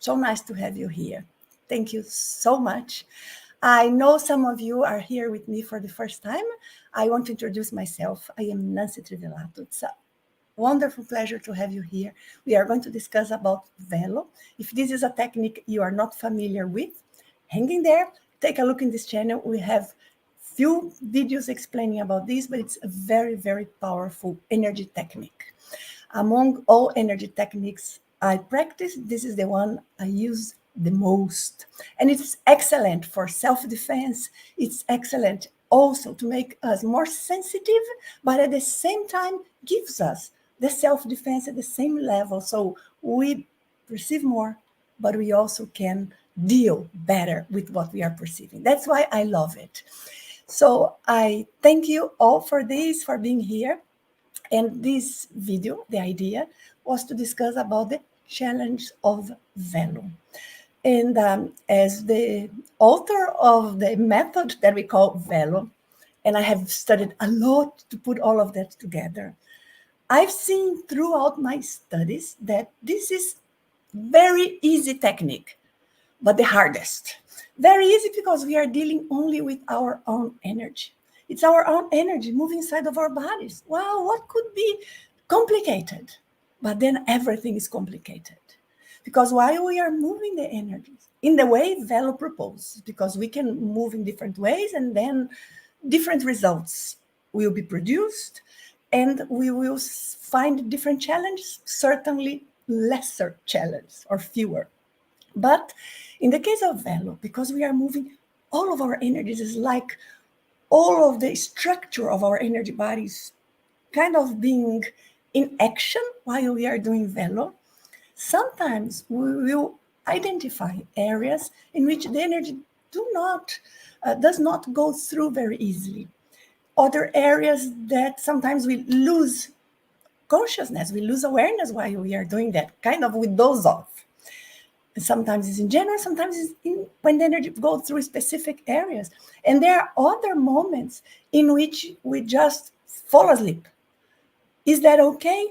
So nice to have you here. Thank you so much. I know some of you are here with me for the first time. I want to introduce myself. I am Nanci Trivellato. It's a wonderful pleasure to have you here. We are going to discuss about VELO. If this is a technique you are not familiar with, hang in there. Take a look in this channel. We have few videos explaining about this, but it's a very, very powerful energy technique. Among all energy techniques I practice, this is the one I use the most. And it's excellent for self-defense. It's excellent also to make us more sensitive, but at the same time gives us the self-defense at the same level. So we perceive more, but we also can deal better with what we are perceiving. That's why I love it. So I thank you all for this, for being here. And this video, the idea was to discuss about the challenge of VELO. And as the author of the method that we call VELO, and I have studied a lot to put all of that together, I've seen throughout my studies that this is very easy technique, but the hardest. Very easy because we are dealing only with our own energy. It's our own energy moving inside of our bodies. Wow, what could be complicated? But then everything is complicated. Because while we are moving the energies in the way VELO proposes, because we can move in different ways and then different results will be produced and we will find different challenges, certainly lesser challenges or fewer. But in the case of VELO, because we are moving all of our energies, is like all of the structure of our energy bodies kind of being in action while we are doing VELO, sometimes we will identify areas in which the energy does not go through very easily. Other areas that sometimes we lose consciousness, we lose awareness while we are doing that, kind of with those off. Sometimes it's in general, sometimes it's when the energy goes through specific areas. And there are other moments in which we just fall asleep. Is that okay?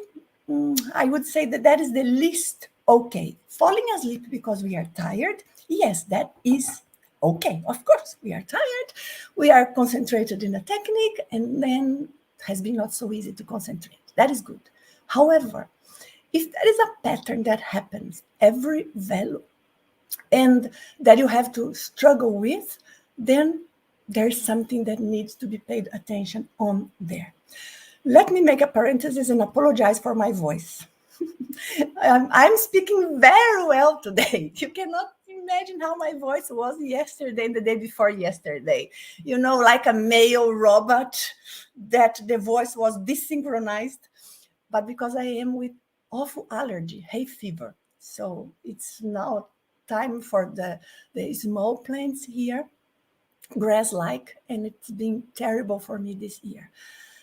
I would say that is the least okay. Falling asleep because we are tired, yes, that is okay. Of course, we are tired. We are concentrated in a technique, and then it has been not so easy to concentrate. That is good. However, if there is a pattern that happens every VELO and that you have to struggle with, then there's something that needs to be paid attention on there. Let me make a parenthesis and apologize for my voice. I'm speaking very well today. You cannot imagine how my voice was yesterday and the day before yesterday. You know, like a male robot, that the voice was desynchronized. But because I am with awful allergy, hay fever. So it's now time for the small plants here, grass-like, and it's been terrible for me this year.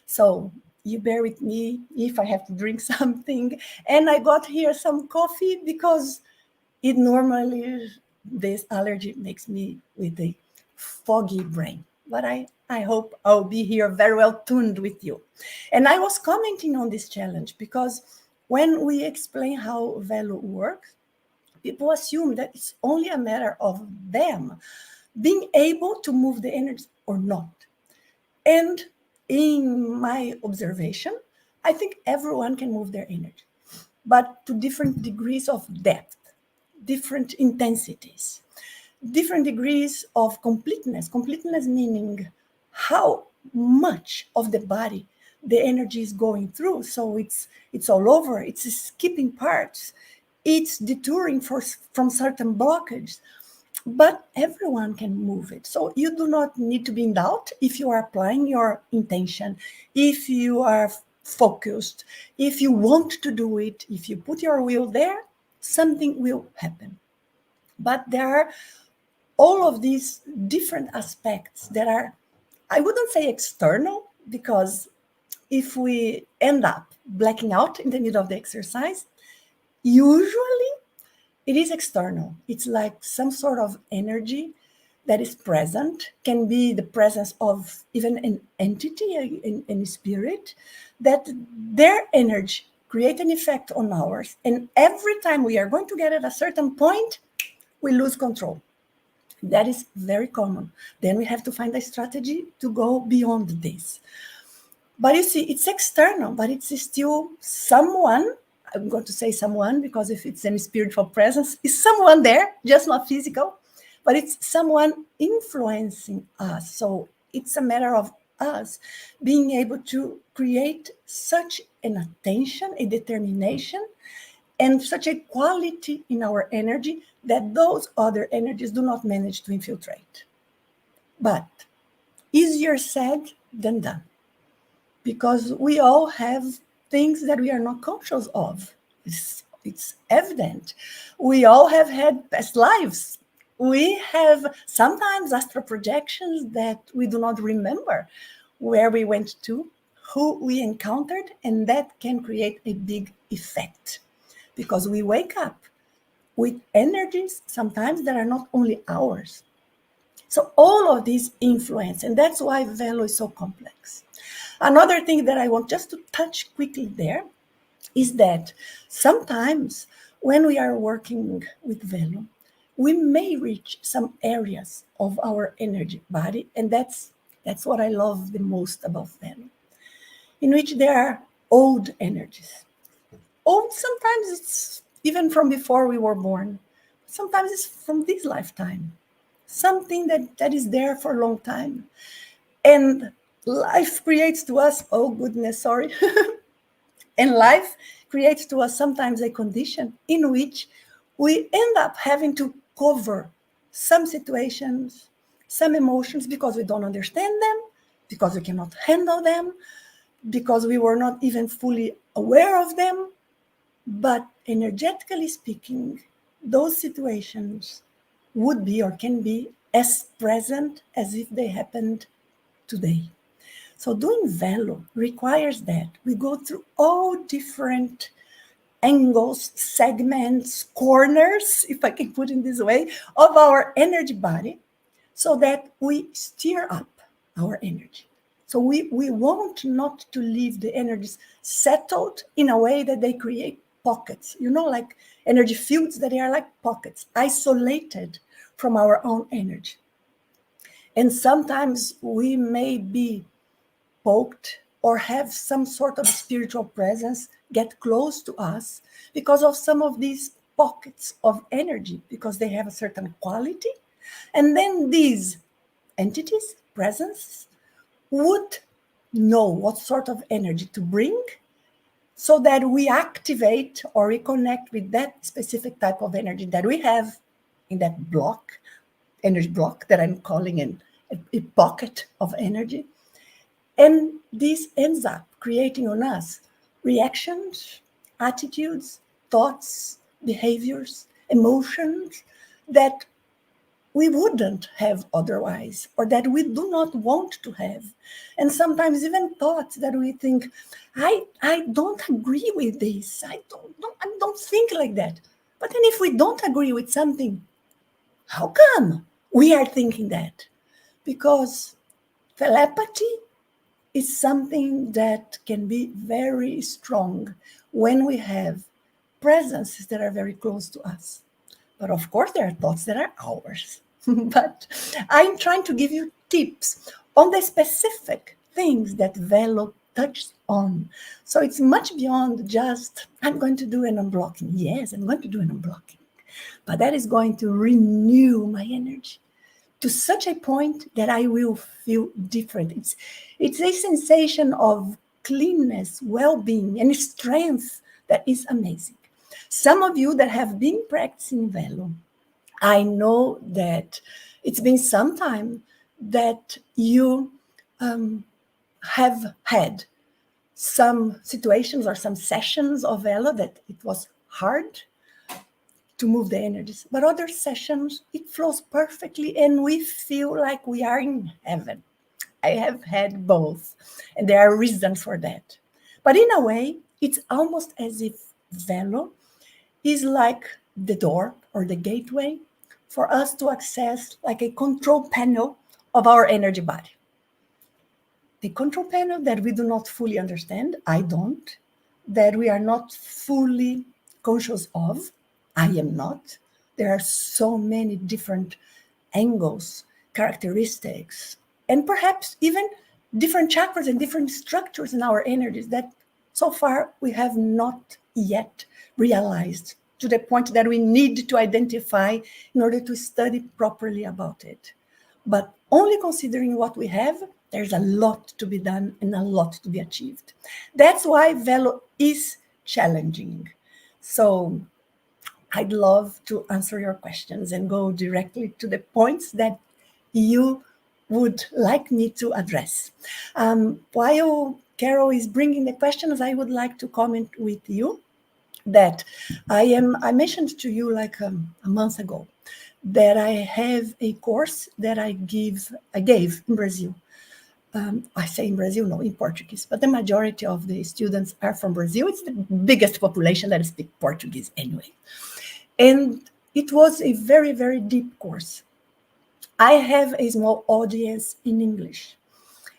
So you bear with me if I have to drink something. And I got here some coffee because it normally, this allergy makes me with a foggy brain. But I hope I'll be here very well tuned with you. And I was commenting on this challenge because when we explain how VELO works, people assume that it's only a matter of them being able to move the energy or not. And in my observation, I think everyone can move their energy, but to different degrees of depth, different intensities, different degrees of completeness. Completeness meaning how much of the body the energy is going through. So it's all over, it's skipping parts, it's detouring from certain blockages, but everyone can move it. So you do not need to be in doubt if you are applying your intention, if you are focused, if you want to do it, if you put your will there, something will happen. But there are all of these different aspects that are, I wouldn't say external, because if we end up blacking out in the middle of the exercise, usually it is external. It's like some sort of energy that is present, can be the presence of even an entity, a spirit, that their energy create an effect on ours. And every time we are going to get at a certain point, we lose control. That is very common. Then we have to find a strategy to go beyond this. But you see, it's external, but it's still someone. I'm going to say someone because if it's any spiritual presence, it's someone there, just not physical, but it's someone influencing us. So it's a matter of us being able to create such an attention, a determination, and such a quality in our energy that those other energies do not manage to infiltrate. But easier said than done, because we all have things that we are not conscious of. It's evident. We all have had past lives. We have sometimes astral projections that we do not remember where we went to, who we encountered, and that can create a big effect because we wake up with energies sometimes that are not only ours. So all of these influence, and that's why VELO is so complex. Another thing that I want just to touch quickly there is that sometimes when we are working with VELO, we may reach some areas of our energy body, and that's what I love the most about VELO, in which there are old energies. Old, sometimes it's even from before we were born. Sometimes it's from this lifetime. Something that is there for a long time. And life creates to us, oh goodness, sorry. And life creates to us sometimes a condition in which we end up having to cover some situations, some emotions because we don't understand them, because we cannot handle them, because we were not even fully aware of them. But energetically speaking, those situations would be or can be as present as if they happened today. So doing VELO requires that we go through all different angles, segments, corners, if I can put it this way, of our energy body so that we steer up our energy. So we want not to leave the energies settled in a way that they create pockets, like energy fields that are like pockets, isolated from our own energy. And sometimes we may be poked or have some sort of spiritual presence get close to us because of some of these pockets of energy, because they have a certain quality. And then these entities, presences, would know what sort of energy to bring so that we activate or reconnect with that specific type of energy that we have in that block, energy block that I'm calling a pocket of energy. And this ends up creating on us reactions, attitudes, thoughts, behaviors, emotions that we wouldn't have otherwise, or that we do not want to have. And sometimes even thoughts that we think, I don't agree with this. I don't think like that. But then if we don't agree with something, how come we are thinking that? Because telepathy is something that can be very strong when we have presences that are very close to us. But of course, there are thoughts that are ours. But I'm trying to give you tips on the specific things that VELO touches on. So it's much beyond just, I'm going to do an unblocking. Yes, I'm going to do an unblocking. But that is going to renew my energy to such a point that I will feel different. It's a sensation of cleanness, well-being, and strength that is amazing. Some of you that have been practicing VELO, I know that it's been some time that you have had some situations or some sessions of VELO that it was hard to move the energies, but other sessions, it flows perfectly and we feel like we are in heaven. I have had both, and there are reasons for that. But in a way, it's almost as if VELO is like the door or the gateway for us to access like a control panel of our energy body. The control panel that we do not fully understand, I don't, that we are not fully conscious of. I am not. There are so many different angles, characteristics, and perhaps even different chakras and different structures in our energies that so far we have not yet realized to the point that we need to identify in order to study properly about it. But only considering what we have, there's a lot to be done and a lot to be achieved. That's why VELO is challenging. So I'd love to answer your questions and go directly to the points that you would like me to address. While Carol is bringing the questions, I would like to comment with you that I mentioned to you like a month ago that I have a course that I gave in Brazil. I say in Brazil, no, in Portuguese, but the majority of the students are from Brazil. It's the biggest population that speak Portuguese anyway. And it was a very, very deep course. I have a small audience in English,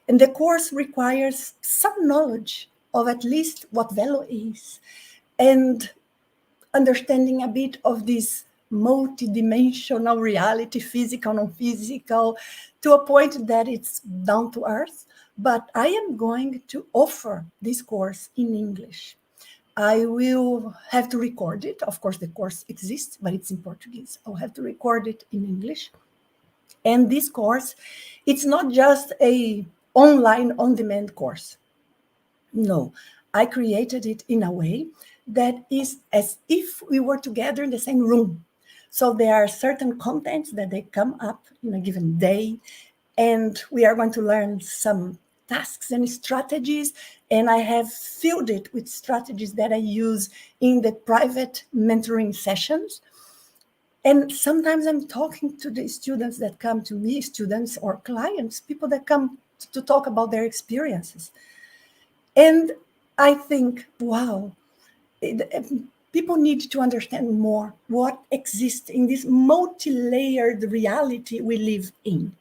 and the course requires some knowledge of at least what VELO is and understanding a bit of this multidimensional reality, physical, non-physical, to a point that it's down to earth. But I am going to offer this course in English. I will have to record it. Of course, the course exists, but it's in Portuguese. I'll have to record it in English. And this course, it's not just a online on-demand course. No, I created it in a way that is as if we were together in the same room. So there are certain contents that they come up in a given day, and we are going to learn some tasks and strategies, and I have filled it with strategies that I use in the private mentoring sessions. And sometimes I'm talking to the students that come to me, students or clients, people that come to talk about their experiences. And I think, wow, people need to understand more what exists in this multi-layered reality we live in.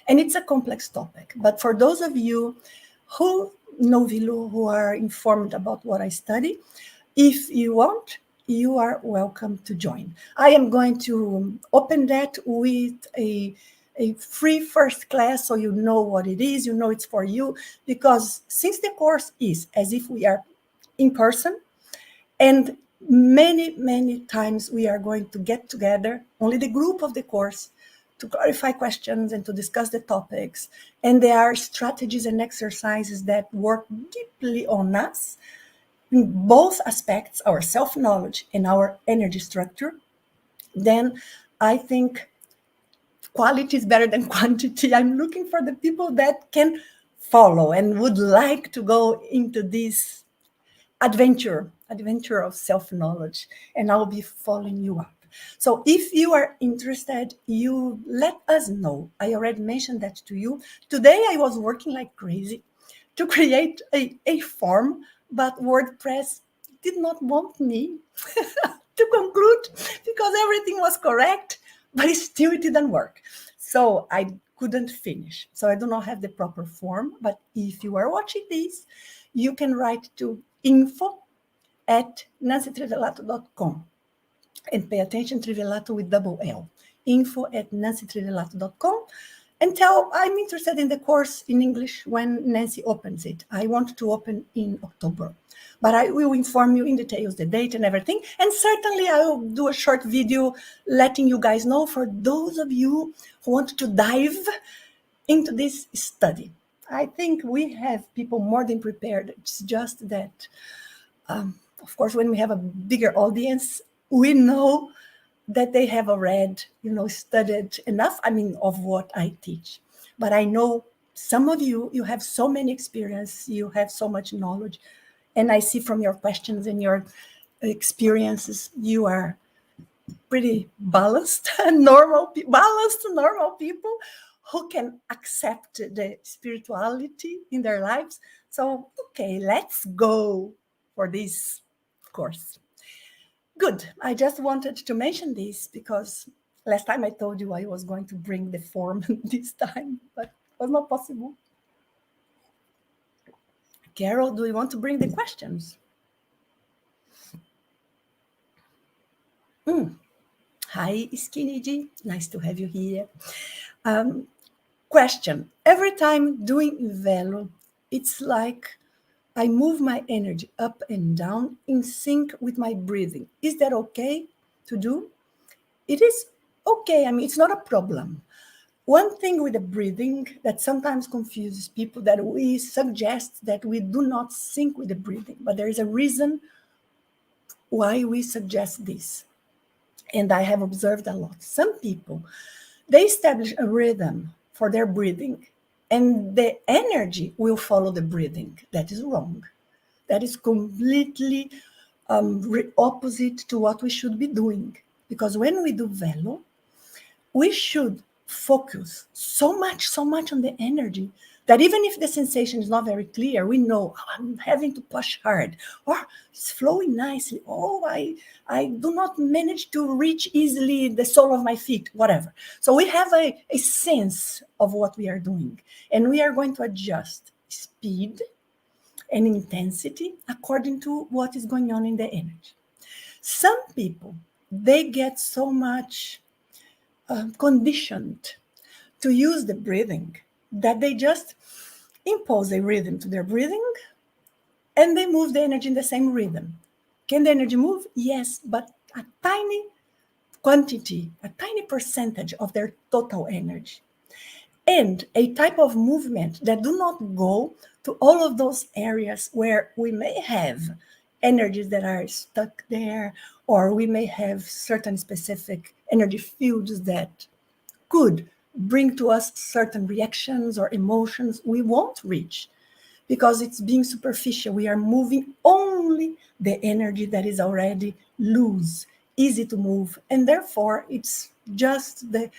And it's a complex topic. But for those of you who know VELO, who are informed about what I study, if you want, you are welcome to join. I am going to open that with a free first class, so you know what it is, you know it's for you, because since the course is as if we are in person, and many times we are going to get together, only the group of the course, to clarify questions and to discuss the topics. And there are strategies and exercises that work deeply on us, in both aspects, our self-knowledge and our energy structure. Then I think quality is better than quantity. I'm looking for the people that can follow and would like to go into this adventure of self-knowledge, and I'll be following you up. So if you are interested, you let us know. I already mentioned that to you. Today I was working like crazy to create a form, but WordPress did not want me to conclude because everything was correct, but still it didn't work. So I couldn't finish. So I do not have the proper form, but if you are watching this, you can write to info@nancitrivellatoenglish.com and pay attention, Trivellato with double L, info@nancitrivellatoenglish.com, and tell I'm interested in the course in English when Nancy opens it. I want to open in October, but I will inform you in details, the date and everything. And certainly I will do a short video letting you guys know for those of you who want to dive into this study. I think we have people more than prepared. It's just that, of course, when we have a bigger audience, we know that they have already, studied enough, of what I teach. But I know some of you have so many experience, you have so much knowledge, and I see from your questions and your experiences, you are pretty balanced, normal people who can accept the spirituality in their lives. So, okay, let's go for this course. Good. I just wanted to mention this because last time I told you I was going to bring the form this time, but it was not possible. Carol, do you want to bring the questions? Hi, Skinny G. Nice to have you here. Question. Every time doing VELO, it's like I move my energy up and down in sync with my breathing. Is that okay to do? It is okay. I mean, it's not a problem. One thing with the breathing that sometimes confuses people, that we suggest that we do not sync with the breathing, but there is a reason why we suggest this. And I have observed a lot. Some people, they establish a rhythm for their breathing, and the energy will follow the breathing. That is wrong. That is completely opposite to what we should be doing. Because when we do VELO, we should focus so much on the energy that even if the sensation is not very clear, we know, oh, I'm having to push hard, or it's flowing nicely. Oh, I do not manage to reach easily the sole of my feet, whatever. So we have a sense of what we are doing, and we are going to adjust speed and intensity according to what is going on in the energy. Some people, they get so much conditioned to use the breathing that they just impose a rhythm to their breathing and they move the energy in the same rhythm. Can the energy move? Yes, but a tiny quantity, a tiny percentage of their total energy. And a type of movement that do not go to all of those areas where we may have energies that are stuck there, or we may have certain specific energy fields that could bring to us certain reactions or emotions we won't reach because it's being superficial. We are moving only the energy that is already loose, easy to move, and therefore it's just the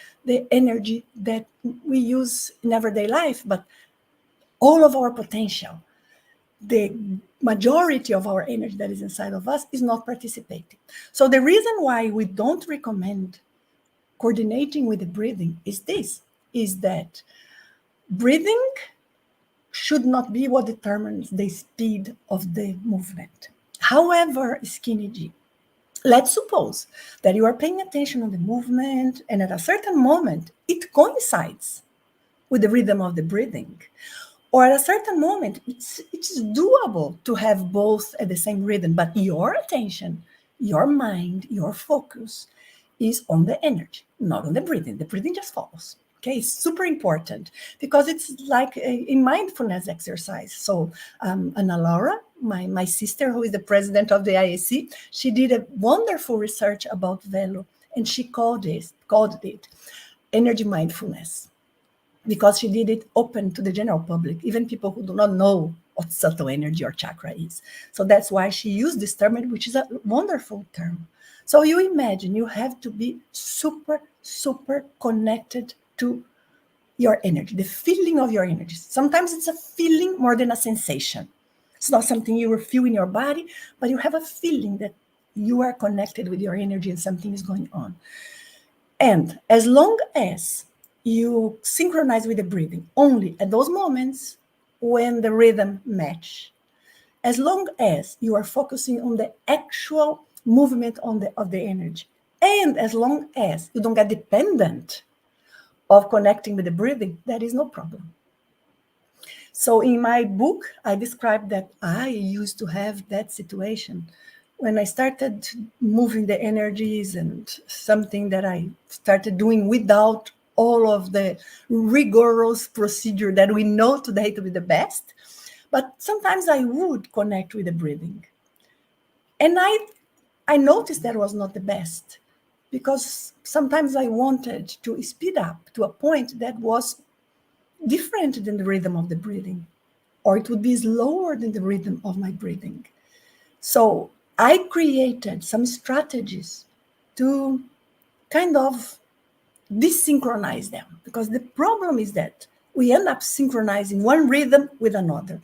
energy that we use in everyday life, but all of our potential, the majority of our energy that is inside of us is not participating. So the reason why we don't recommend coordinating with the breathing is this, is that breathing should not be what determines the speed of the movement. However, Skinny G, let's suppose that you are paying attention on the movement and at a certain moment it coincides with the rhythm of the breathing. Or at a certain moment, it's doable to have both at the same rhythm, but your attention, your mind, your focus is on the energy, not on the breathing. The breathing just follows. Okay, it's super important because it's like a mindfulness exercise. So Ana Laura, my sister, who is the president of the IAC, she did a wonderful research about VELO, and she called it energy mindfulness, because she did it open to the general public, even people who do not know what subtle energy or chakra is. So that's why she used this term, which is a wonderful term. So you imagine you have to be super connected to your energy, the feeling of your energy. Sometimes it's a feeling more than a sensation. It's not something you will feel in your body, but you have a feeling that you are connected with your energy and something is going on. And as long as you synchronize with the breathing only at those moments when the rhythm match, as long as you are focusing on the actual movement of the energy, and as long as you don't get dependent of connecting with the breathing, there is no problem. So in my book, I described that I used to have that situation when I started moving the energies, and something that I started doing without all of the rigorous procedure that we know today to be the best. But sometimes I would connect with the breathing. And I noticed that was not the best, because sometimes I wanted to speed up to a point that was different than the rhythm of the breathing, or it would be slower than the rhythm of my breathing. So I created some strategies to kind of desynchronize them, because the problem is that we end up synchronizing one rhythm with another,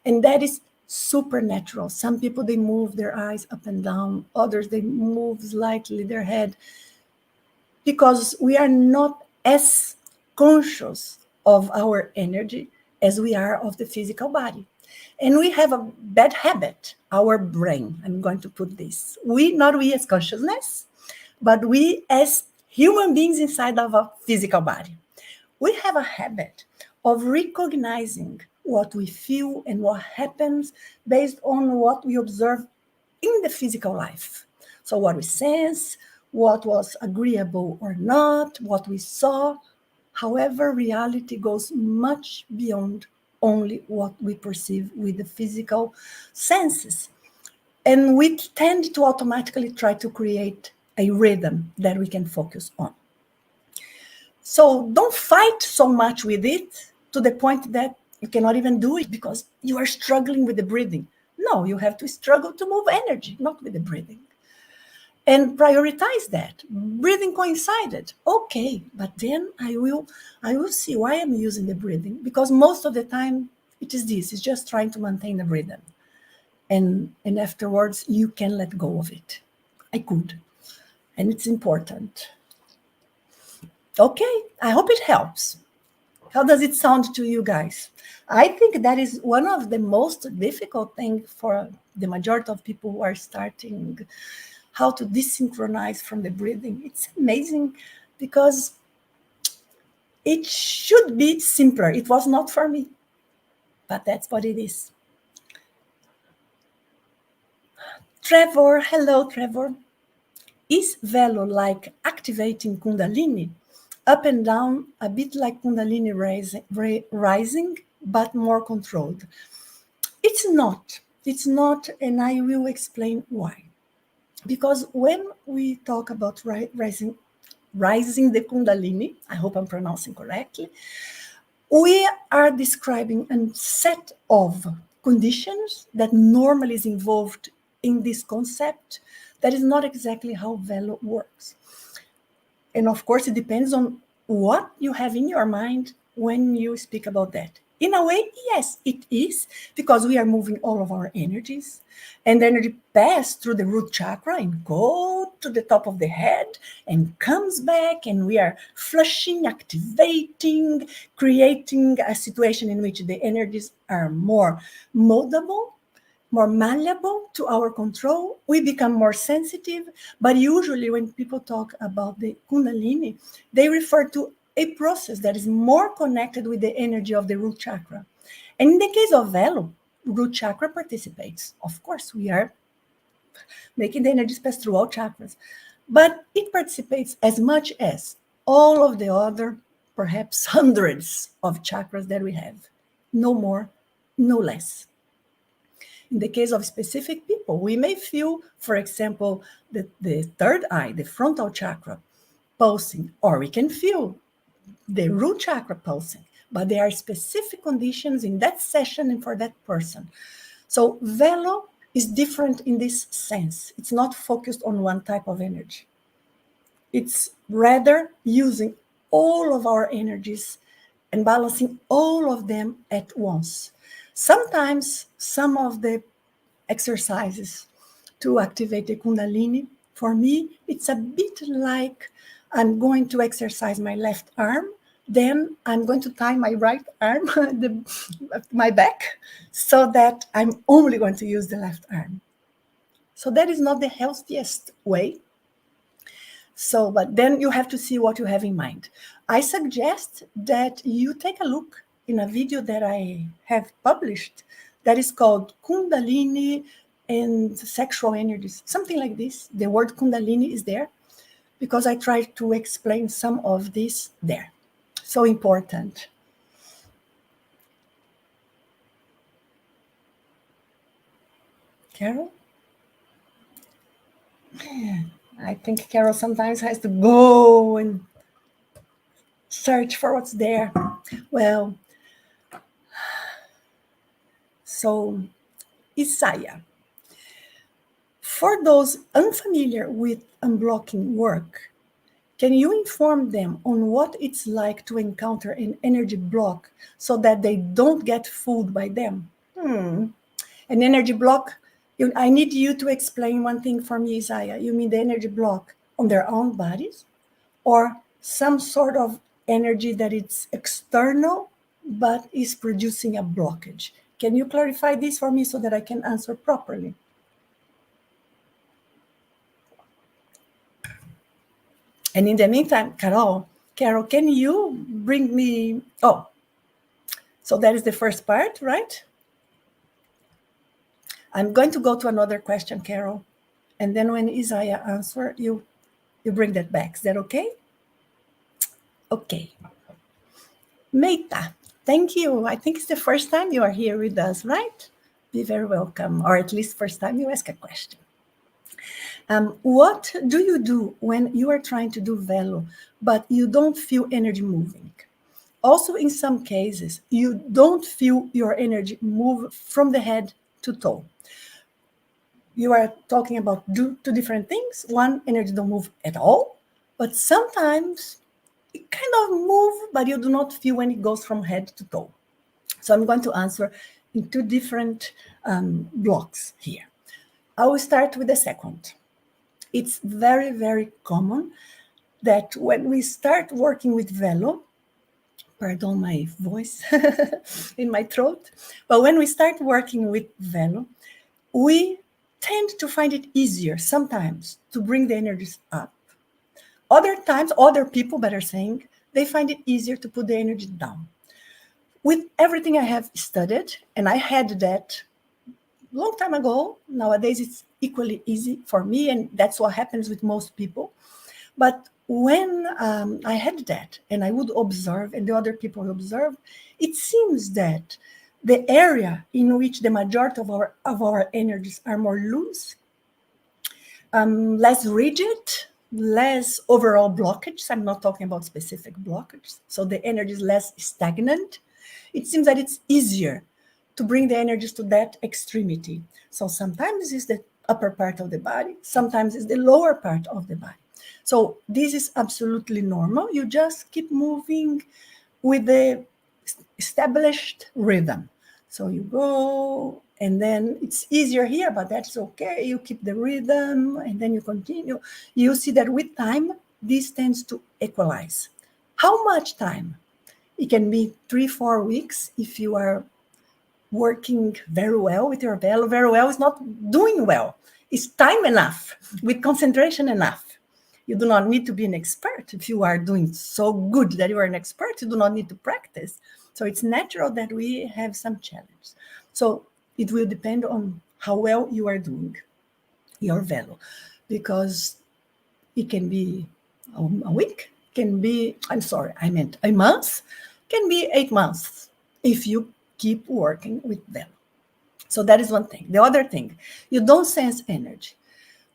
and that is supernatural. Some people, they move their eyes up and down, others they move slightly their head, because we are not as conscious of our energy as we are of the physical body. And we have a bad habit, our brain. I'm going to put this. Not we as consciousness, but we as human beings inside of a physical body. We have a habit of recognizing what we feel and what happens based on what we observe in the physical life. So what we sense, what was agreeable or not, what we saw. However, reality goes much beyond only what we perceive with the physical senses. And we tend to automatically try to create a rhythm that we can focus on. So don't fight so much with it to the point that you cannot even do it because you are struggling with the breathing. No, you have to struggle to move energy, not with the breathing. And prioritize that. Breathing coincided. Okay, but then I will see why I'm using the breathing, because most of the time it is this, it's just trying to maintain the rhythm. And afterwards you can let go of it. I could. And it's important. Okay, I hope it helps. How does it sound to you guys? I think that is one of the most difficult things for the majority of people who are starting, how to desynchronize from the breathing. It's amazing because it should be simpler. It was not for me, but that's what it is. Trevor, hello, Trevor. Is VELO like activating Kundalini? Up and down, a bit like Kundalini rising, but more controlled. It's not, and I will explain why. Because when we talk about rising the Kundalini, I hope I'm pronouncing correctly, we are describing a set of conditions that normally is involved in this concept. That is not exactly how VELO works. And of course, it depends on what you have in your mind when you speak about that. In a way, yes, it is, because we are moving all of our energies, and the energy passes through the root chakra and go to the top of the head and comes back, and we are flushing, activating, creating a situation in which the energies are more moldable, more malleable to our control. We become more sensitive. But usually when people talk about the Kundalini, they refer to a process that is more connected with the energy of the root chakra. And in the case of VELO, root chakra participates. Of course, we are making the energies pass through all chakras. But it participates as much as all of the other, perhaps hundreds of chakras that we have. No more, no less. In the case of specific people, we may feel, for example, the third eye, the frontal chakra, pulsing, or we can feel the root chakra pulsing, but there are specific conditions in that session and for that person. So VELO is different in this sense. It's not focused on one type of energy. It's rather using all of our energies and balancing all of them at once. Sometimes some of the exercises to activate the Kundalini, for me, it's a bit like I'm going to exercise my left arm, then I'm going to tie my right arm, my back, so that I'm only going to use the left arm. So that is not the healthiest way. So, but then you have to see what you have in mind. I suggest that you take a look in a video that I have published that is called Kundalini and Sexual Energies, something like this. The word Kundalini is there because I tried to explain some of this there. So important. Carol? I think Carol sometimes has to go and search for what's there. Well, so Isaiah. For those unfamiliar with unblocking work, can you inform them on what it's like to encounter an energy block so that they don't get fooled by them? An energy block, I need you to explain one thing for me, Isaiah. You mean the energy block on their own bodies, or some sort of energy that it's external but is producing a blockage? Can you clarify this for me so that I can answer properly? And in the meantime, Carol, can you bring me... Oh, so that is the first part, right? I'm going to go to another question, Carol. And then when Isaiah answer, you bring that back. Is that okay? Okay. Meita, thank you. I think it's the first time you are here with us, right? Be very welcome, or at least first time you ask a question. What do you do when you are trying to do VELO, but you don't feel energy moving? Also, in some cases, you don't feel your energy move from the head to toe. You are talking about two different things. One, energy don't move at all, but sometimes it kind of move, but you do not feel when it goes from head to toe. So I'm going to answer in two different blocks here. I will start with the second. It's very, very common that when we start working with VELO, pardon my voice in my throat, but when we start working with VELO, we tend to find it easier sometimes to bring the energies up. Other times, other people, better saying, they find it easier to put the energy down. With everything I have studied, and I had that long time ago, nowadays it's equally easy for me, and that's what happens with most people. But when I had that, and I would observe, and the other people would observe, it seems that the area in which the majority of our energies are more loose, less rigid, less overall blockage. I'm not talking about specific blockage. So the energy is less stagnant. It seems that it's easier to bring the energies to that extremity. So sometimes it's the upper part of the body, sometimes it's the lower part of the body. So this is absolutely normal. You just keep moving with the established rhythm. So you go, and then it's easier here, but that's okay. You keep the rhythm, and then you continue. You see that with time, this tends to equalize. How much time? It can be 3-4 weeks if you are working very well with your VELO. Very well is not doing well. It's time enough, with concentration enough. You do not need to be an expert. If you are doing so good that you are an expert, you do not need to practice. So it's natural that we have some challenge. So it will depend on how well you are doing your VELO, because it can be a week, can be, I meant a month, can be 8 months if you keep working with VELO. So that is one thing. The other thing, you don't sense energy.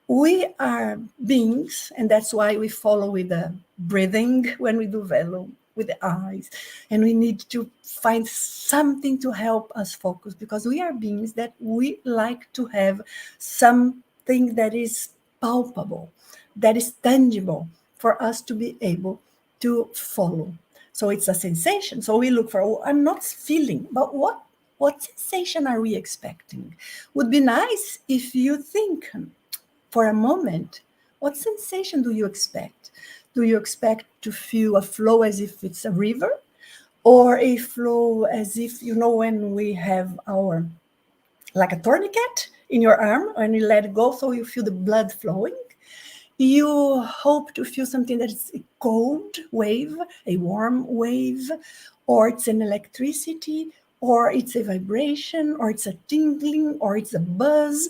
We are beings, and that's why we follow with the breathing when we do VELO, with the eyes, and we need to find something to help us focus, because we are beings that we like to have something that is palpable, that is tangible for us to be able to follow. So it's a sensation. So we look for, oh, I'm not feeling, but what sensation are we expecting? Would be nice if you think for a moment, what sensation do you expect? Do you expect to feel a flow as if it's a river, or a flow as if, when we have like a tourniquet in your arm and you let it go so you feel the blood flowing? You hope to feel something that is a cold wave, a warm wave, or it's an electricity, or it's a vibration, or it's a tingling, or it's a buzz,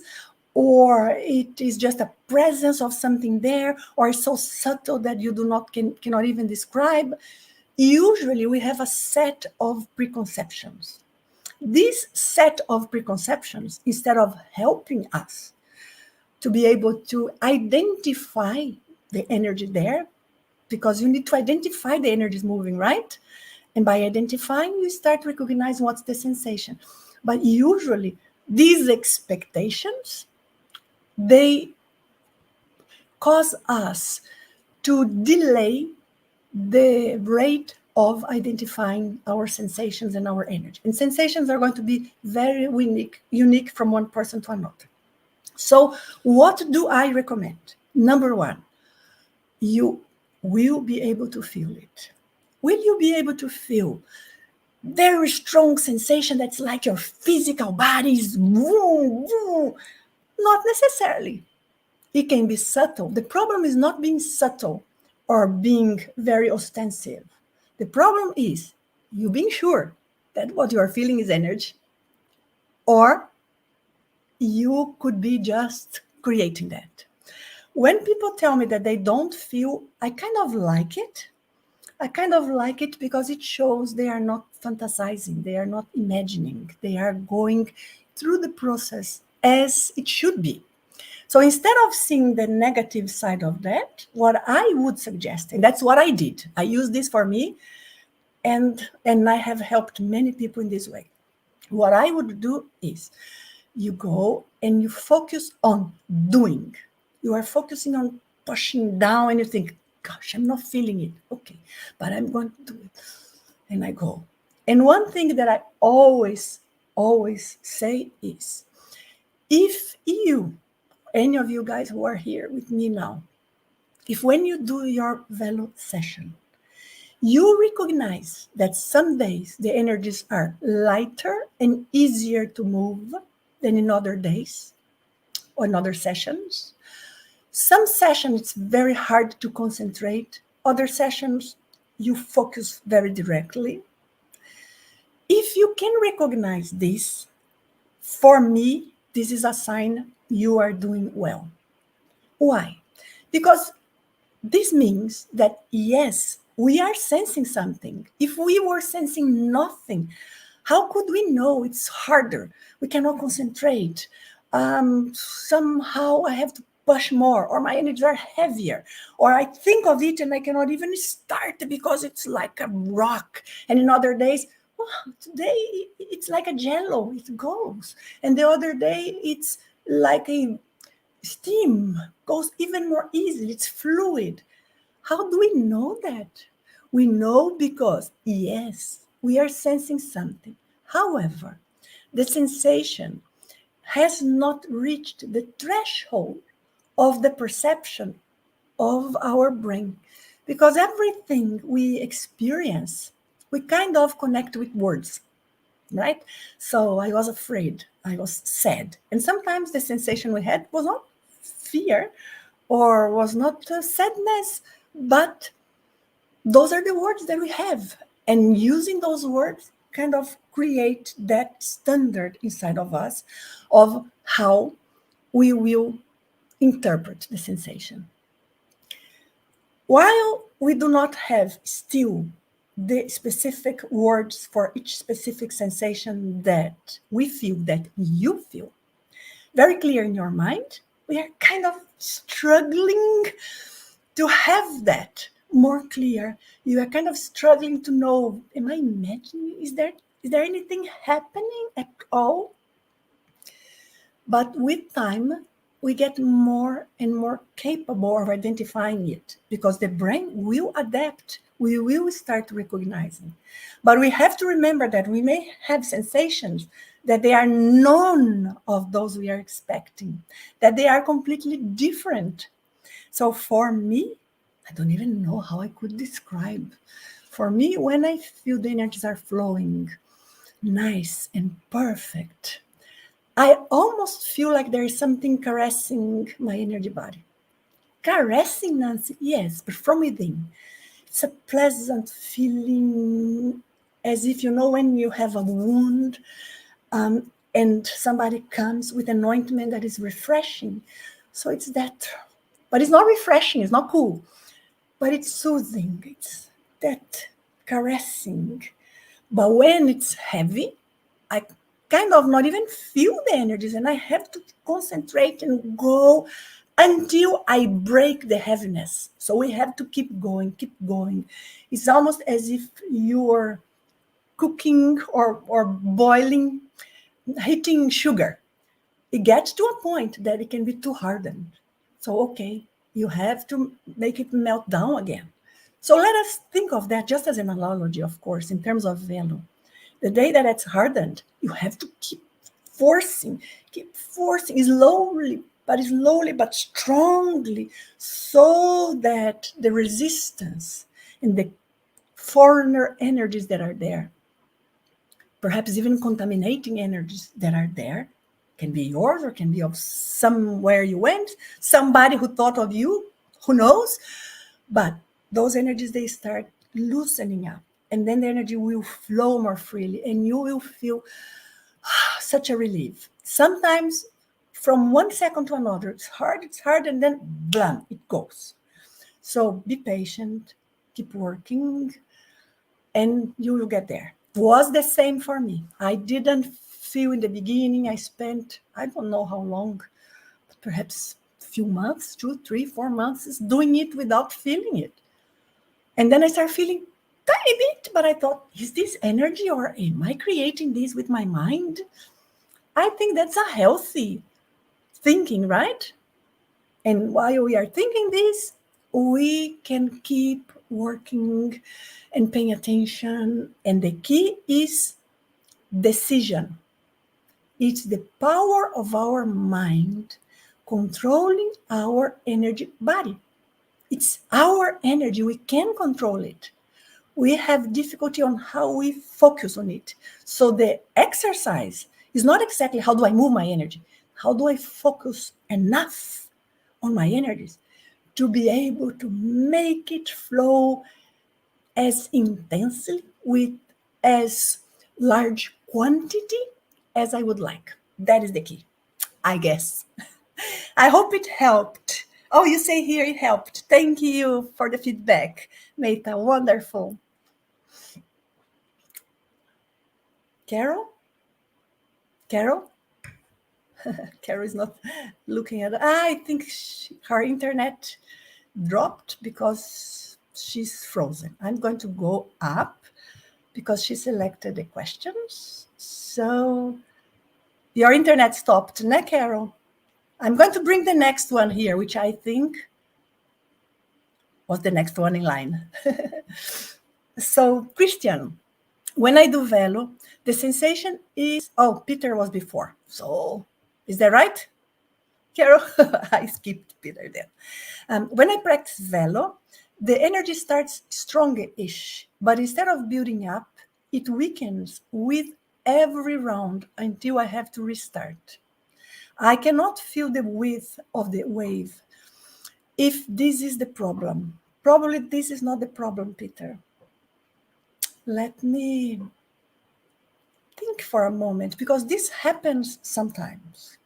or it is just a presence of something there, or it's so subtle that you cannot even describe. Usually we have a set of preconceptions. This set of preconceptions, instead of helping us to be able to identify the energy there, because you need to identify the energies moving, right? And by identifying, you start recognizing what's the sensation. But usually these expectations, they cause us to delay the rate of identifying our sensations and our energy. And sensations are going to be very unique from one person to another. So what do I recommend? Number one, you will be able to feel it. Will you be able to feel very strong sensation that's like your physical body is woo, woo. Not necessarily. It can be subtle. The problem is not being subtle or being very ostensive. The problem is you being sure that what you are feeling is energy, or you could be just creating that. When people tell me that they don't feel, I kind of like it. I kind of like it because it shows they are not fantasizing, they are not imagining, they are going through the process as it should be. So instead of seeing the negative side of that, what I would suggest, and that's what I did, I used this for me, and I have helped many people in this way. What I would do is you go and you focus on doing. You are focusing on pushing down and you think, gosh, I'm not feeling it. Okay, but I'm going to do it. And I go. And one thing that I always say is, if you, any of you guys who are here with me now, if when you do your VELO session, you recognize that some days the energies are lighter and easier to move than in other days or in other sessions. Some sessions it's very hard to concentrate. Other sessions you focus very directly. If you can recognize this, for me, this is a sign you are doing well. Why? Because this means that, yes, we are sensing something. If we were sensing nothing, how could we know? It's harder. We cannot concentrate. Somehow I have to push more, or my energies are heavier, or I think of it and I cannot even start because it's like a rock. And in other days, oh, today it's like a jello, it goes. And the other day it's like a steam, goes even more easily, it's fluid. How do we know that? We know because, yes, we are sensing something. However, the sensation has not reached the threshold of the perception of our brain. Because everything we experience, we kind of connect with words, right? So I was afraid, I was sad. And sometimes the sensation we had was not fear or was not sadness, but those are the words that we have. And using those words kind of create that standard inside of us of how we will interpret the sensation. While we do not have still the specific words for each specific sensation that we feel, that you feel, very clear in your mind, we are kind of struggling to have that more clear. You are kind of struggling to know, am I imagining? Is there anything happening at all? But with time, we get more and more capable of identifying it because the brain will adapt. We will start recognizing. But we have to remember that we may have sensations that they are none of those we are expecting, that they are completely different. So for me, I don't even know how I could describe. For me, when I feel the energies are flowing nice and perfect, I almost feel like there is something caressing my energy body. Caressing, Nanci? Yes, but from within. It's a pleasant feeling, as if you know when you have a wound and somebody comes with an ointment that is refreshing. So it's that, but it's not refreshing, it's not cool, but it's soothing. It's that caressing. But when it's heavy, I kind of not even feel the energies and I have to concentrate and go until I break the heaviness. So we have to keep going, keep going. It's almost as if you're cooking or boiling, heating sugar. It gets to a point that it can be too hardened. So, okay, you have to make it melt down again. So let us think of that just as an analogy, of course, in terms of VELO. The day that it's hardened, you have to keep forcing slowly but strongly, so that the resistance and the foreigner energies that are there perhaps even contaminating energies that are there. Can be yours or can be of somewhere you went, somebody who thought of you, who knows? But those energies, they start loosening up. And then the energy will flow more freely and you will feel such a relief. Sometimes from 1 second to another, it's hard, and then blam, it goes. So be patient, keep working, and you will get there. It was the same for me. I didn't feel in the beginning. I spent, I don't know how long, perhaps a few months, 2, 3, 4 months, doing it without feeling it. And then I started feeling tiny bit, but I thought, is this energy or am I creating this with my mind? I think that's a healthy thinking, right? And while we are thinking this, we can keep working and paying attention. And the key is decision. It's the power of our mind controlling our energy body. It's our energy. We can control it. We have difficulty on how we focus on it. So the exercise is not exactly how do I move my energy? How do I focus enough on my energies to be able to make it flow as intensely with as large quantity as I would like? That is the key, I guess. I hope it helped. Oh, you say here it helped. Thank you for the feedback, Meita. Wonderful. Carol? Carol? Carol is not looking at. I think her internet dropped because she's frozen. I'm going to go up because she selected the questions. So your internet stopped, ne, Carol? I'm going to bring the next one here, which I think was the next one in line. So, Christian, when I do VELO, the sensation is, oh, Peter was before. So, is that right? Carol, I skipped Peter then. When I practice VELO, the energy starts stronger-ish, but instead of building up, it weakens with every round until I have to restart. I cannot feel the width of the wave. If this is the problem, probably this is not the problem, Peter. Let me think for a moment, because this happens sometimes.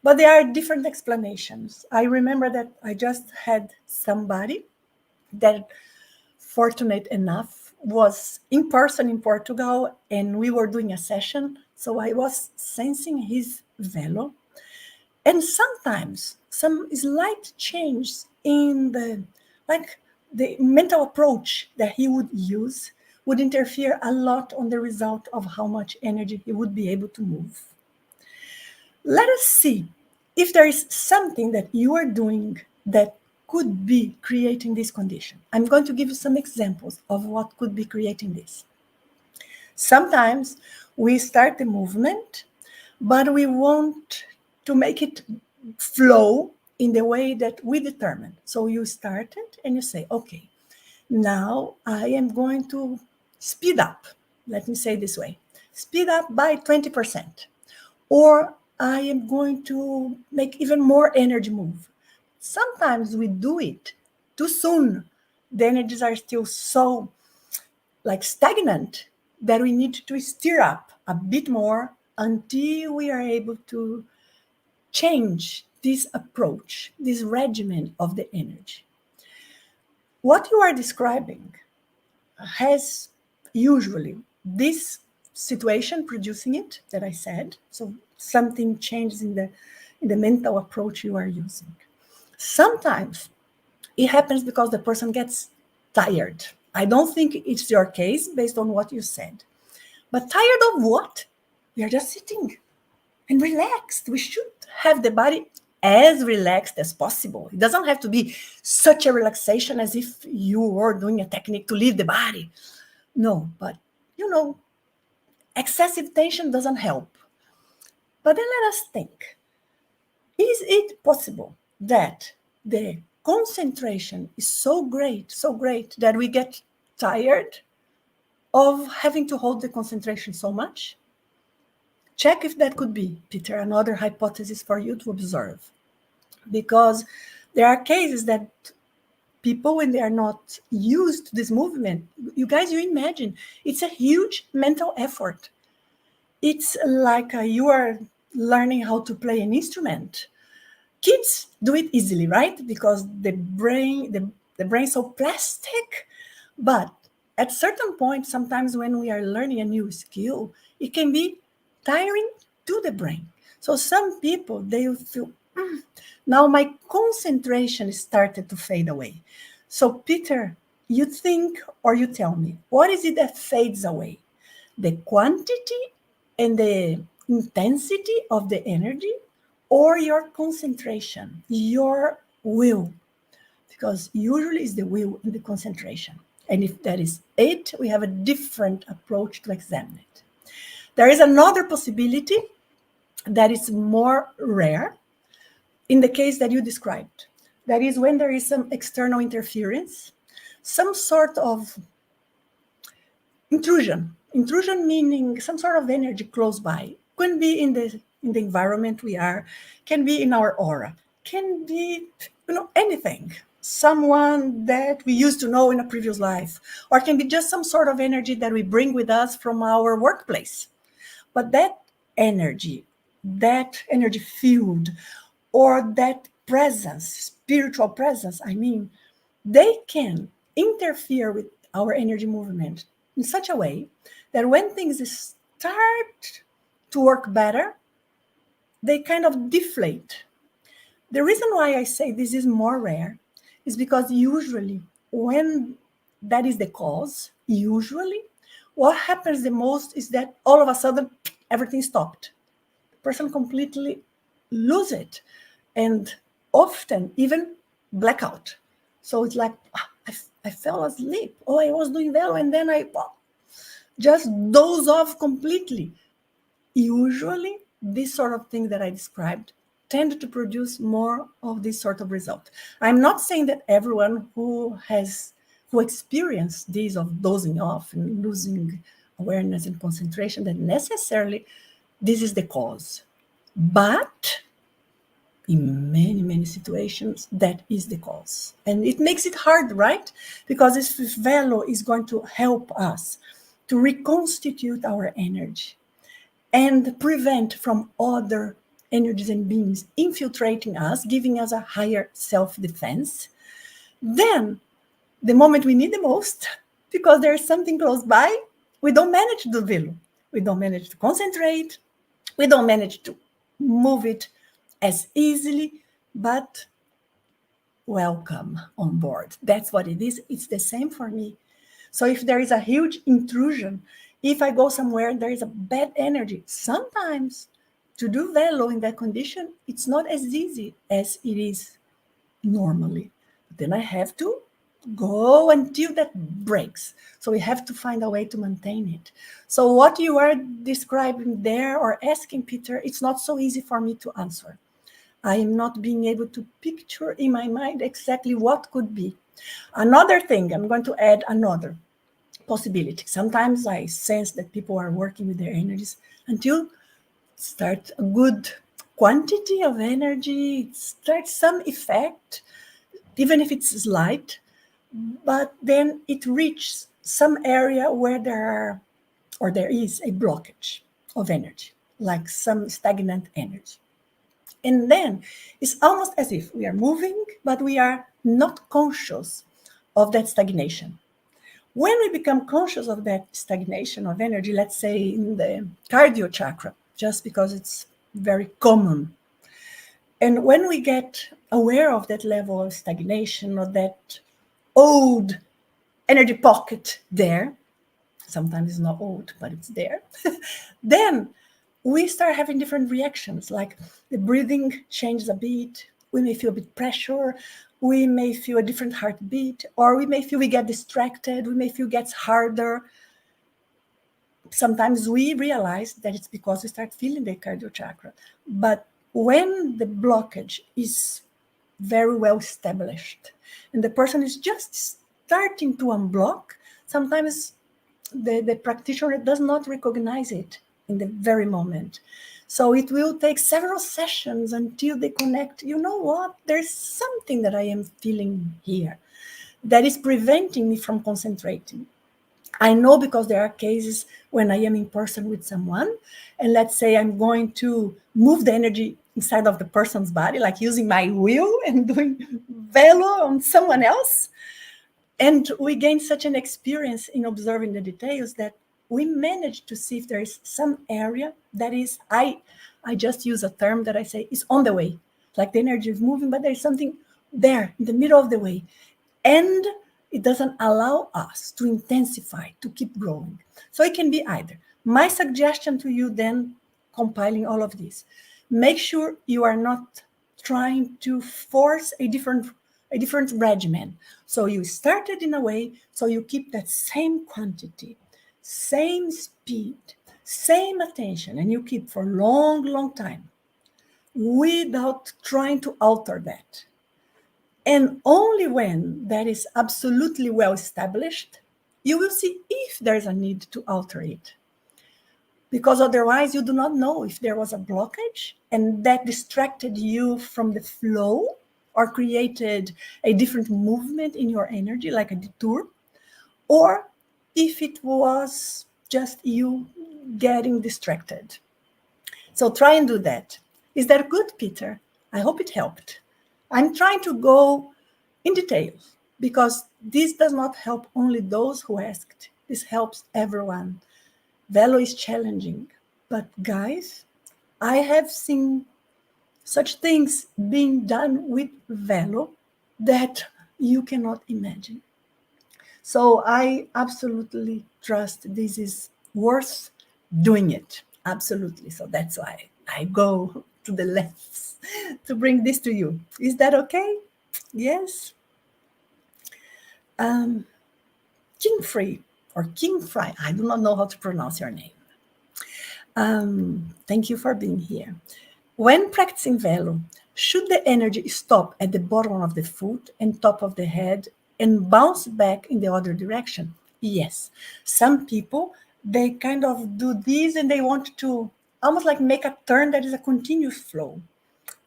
But there are different explanations. I remember that I just had somebody that, fortunate enough, was in person in Portugal, and we were doing a session. So I was sensing his VELO. And sometimes some slight change in the mental approach that he would use would interfere a lot on the result of how much energy he would be able to move. Let us see if there is something that you are doing that could be creating this condition. I'm going to give you some examples of what could be creating this. Sometimes we start the movement, but we want to make it flow in the way that we determine. So you start it and you say, okay, now I am going to speed up. Let me say this way, speed up by 20%. Or I am going to make even more energy move. Sometimes we do it too soon. The energies are still so stagnant that we need to stir up a bit more until we are able to change this approach, this regimen of the energy. What you are describing has usually this situation producing it that I said. So something changes in the mental approach you are using. Sometimes it happens because the person gets tired. I don't think it's your case based on what you said. But tired of what? We are just sitting and relaxed. We should have the body as relaxed as possible. It doesn't have to be such a relaxation as if you were doing a technique to leave the body. No, but excessive tension doesn't help. But then let us think. Is it possible that the concentration is so great that we get tired of having to hold the concentration so much? Check if that could be, Peter, another hypothesis for you to observe. Because there are cases that people, when they are not used to this movement, you guys, you imagine, it's a huge mental effort. It's like you are learning how to play an instrument. Kids do it easily, right? Because the brain is so plastic. But at certain point, sometimes when we are learning a new skill, it can be tiring to the brain. So some people, they will feel, now my concentration started to fade away. So Peter, you think, or you tell me, what is it that fades away? The quantity and the intensity of the energy, or your concentration, your will? Because usually it's the will and the concentration. And if that is it, we have a different approach to examine it. There is another possibility that is more rare in the case that you described. That is when there is some external interference, some sort of intrusion. Intrusion meaning some sort of energy close by. Can be in the environment we are, can be in our aura, can be anything. Someone that we used to know in a previous life, or can be just some sort of energy that we bring with us from our workplace. But that energy field, or that presence, spiritual presence, they can interfere with our energy movement in such a way that when things start to work better, they kind of deflate. The reason why I say this is more rare is because usually when that is the cause, what happens the most is that all of a sudden everything stopped. The person completely lose it, and often even blackout. So it's like, I fell asleep. Oh, I was doing well, and then I just doze off completely. Usually, this sort of thing that I described tend to produce more of this sort of result. I'm not saying that everyone who experienced this of dozing off and losing awareness and concentration, that necessarily this is the cause. But in many, many situations, that is the cause. And it makes it hard, right? Because if VELO is going to help us to reconstitute our energy and prevent from other energies and beings infiltrating us, giving us a higher self-defense, then the moment we need the most, because there's something close by, we don't manage to do VELO. We don't manage to concentrate. We don't manage to move it as easily, but welcome on board. That's what it is. It's the same for me. So if there is a huge intrusion, if I go somewhere, there is a bad energy, sometimes to do VELO in that condition, it's not as easy as it is normally. But then I have to go until that breaks. So we have to find a way to maintain it. So what you are describing there or asking, Peter, it's not so easy for me to answer. I am not being able to picture in my mind exactly what could be. Another thing, I'm going to add another possibility. Sometimes I sense that people are working with their energies until start a good quantity of energy, it starts some effect, even if it's slight, but then it reaches some area where there is a blockage of energy, like some stagnant energy. And then it's almost as if we are moving, but we are not conscious of that stagnation. When we become conscious of that stagnation of energy, let's say in the cardio chakra, just because it's very common, and when we get aware of that level of stagnation or that old energy pocket there, sometimes it's not old, but it's there, then we start having different reactions, like the breathing changes a bit, we may feel a bit pressure, we may feel a different heartbeat, or we may feel we get distracted, we may feel it gets harder. Sometimes we realize that it's because we start feeling the cardio chakra. But when the blockage is very well established and the person is just starting to unblock, sometimes the practitioner does not recognize it in the very moment. So it will take several sessions until they connect. You know what? There's something that I am feeling here that is preventing me from concentrating. I know because there are cases when I am in person with someone, and let's say I'm going to move the energy inside of the person's body, like using my will and doing VELO on someone else. And we gain such an experience in observing the details that we manage to see if there is some area that is, I just use a term that I say is on the way. Like the energy is moving, but there's something there in the middle of the way. And it doesn't allow us to intensify, to keep growing. So it can be either. My suggestion to you then, compiling all of this, make sure you are not trying to force a different regimen. So you started in a way, so you keep that same quantity, same speed, same attention, and you keep for long time without trying to alter that. And only when that is absolutely well established, you will see if there's a need to alter it. Because otherwise, you do not know if there was a blockage and that distracted you from the flow or created a different movement in your energy, like a detour, or if it was just you getting distracted. So try and do that. Is that good, Peter? I hope it helped. I'm trying to go in detail because this does not help only those who asked. This helps everyone. VELO is challenging, but guys, I have seen such things being done with VELO that you cannot imagine. So I absolutely trust this is worth doing it. Absolutely. So that's why I go to the lengths to bring this to you. Is that okay? Yes. Kingfrey or Kingfry, I do not know how to pronounce your name. Thank you for being here. When practicing VELO, should the energy stop at the bottom of the foot and top of the head and bounce back in the other direction? Yes. Some people, they kind of do this and they want to almost like make a turn that is a continuous flow.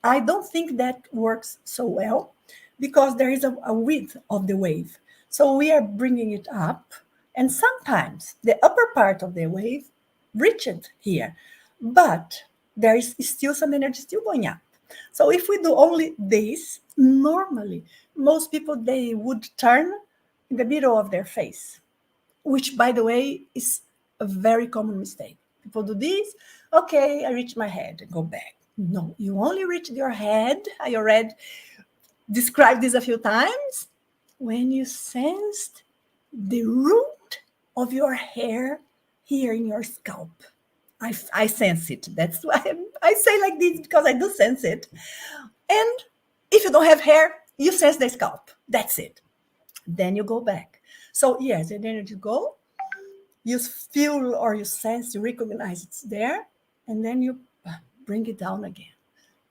I don't think that works so well because there is a width of the wave. So we are bringing it up, and sometimes the upper part of the wave reached here, but there is still some energy still going up. So if we do only this, normally most people, they would turn in the middle of their face, which, by the way, is a very common mistake. People do this, okay, I reach my head and go back. No, you only reach your head. I already described this a few times. When you sensed the root of your hair here in your scalp. I sense it. That's why I say like this, because I do sense it. And if you don't have hair, you sense the scalp. That's it. Then you go back. So yes, and then you go, you feel or you sense, you recognize it's there, and then you bring it down again.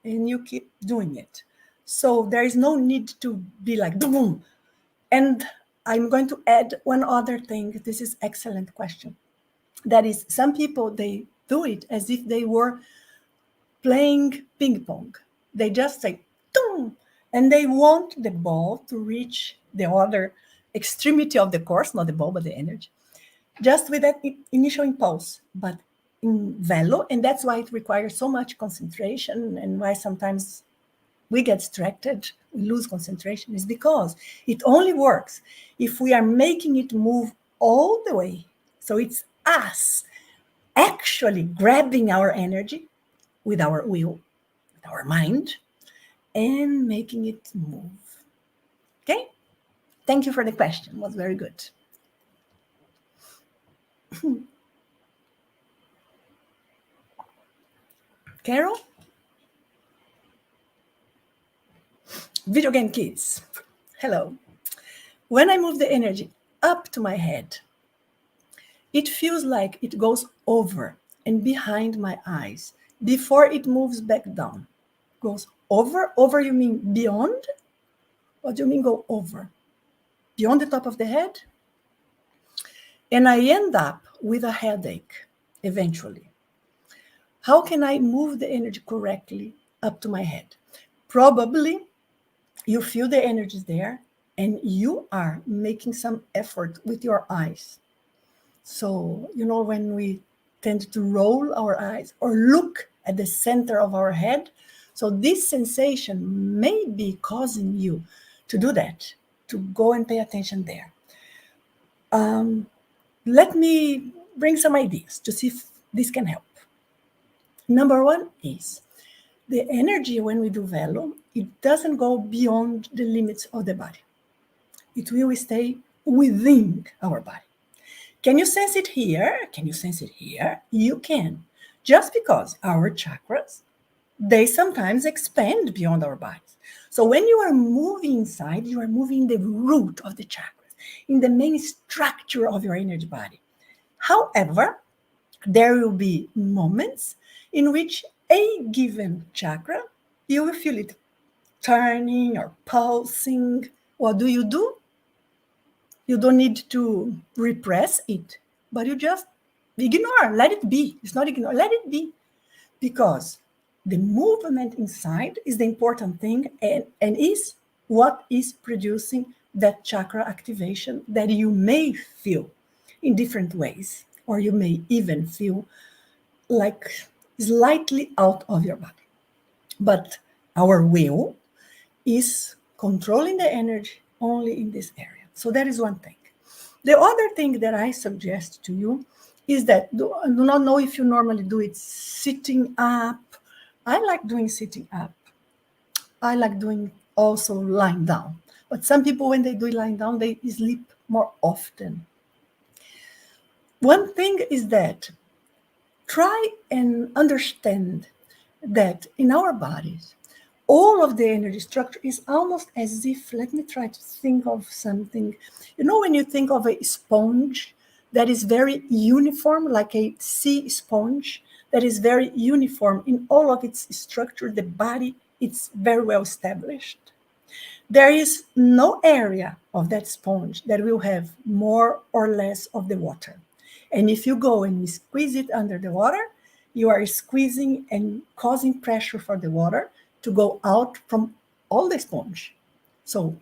And you keep doing it. So there is no need to be like, boom. And I'm going to add one other thing. This is excellent question. That is, some people, they do it as if they were playing ping pong. They just say, boom, and they want the ball to reach the other extremity of the course, not the ball, but the energy, just with that initial impulse. But in VELO, and that's why it requires so much concentration and why sometimes we get distracted, we lose concentration, is because it only works if we are making it move all the way. So it's us actually grabbing our energy with our will, with our mind, and making it move. Okay? Thank you for the question. It was very good. Carol? Video game kids. Hello. When I move the energy up to my head, it feels like it goes over and behind my eyes before it moves back down. Goes over? Over, you mean beyond? What do you mean go over? Beyond the top of the head? and I end up with a headache eventually. How can I move the energy correctly up to my head? Probably you feel the energy there and you are making some effort with your eyes. So, when we tend to roll our eyes or look at the center of our head, so this sensation may be causing you to do that, to go and pay attention there. Let me bring some ideas to see if this can help. Number one is the energy when we do VELO, it doesn't go beyond the limits of the body. It will stay within our body. Can you sense it here? Can you sense it here? You can. Just because our chakras, they sometimes expand beyond our bodies. So when you are moving inside, you are moving the root of the chakras, in the main structure of your energy body. However, there will be moments in which a given chakra, you will feel it turning or pulsing. What do? You don't need to repress it, but you just ignore, let it be. It's not ignore, let it be. Because the movement inside is the important thing and is what is producing that chakra activation that you may feel in different ways, or you may even feel like slightly out of your body. But our will is controlling the energy only in this area. So that is one thing. The other thing that I suggest to you is that I do not know if you normally do it sitting up. I like doing sitting up. I like doing also lying down. But some people, when they do lying down, they sleep more often. One thing is that try and understand that in our bodies, all of the energy structure is almost as if, let me try to think of something. When you think of a sponge that is very uniform, like a sea sponge that is very uniform in all of its structure, the body, it's very well established. There is no area of that sponge that will have more or less of the water. And if you go and squeeze it under the water, you are squeezing and causing pressure for the water to go out from all the sponge. So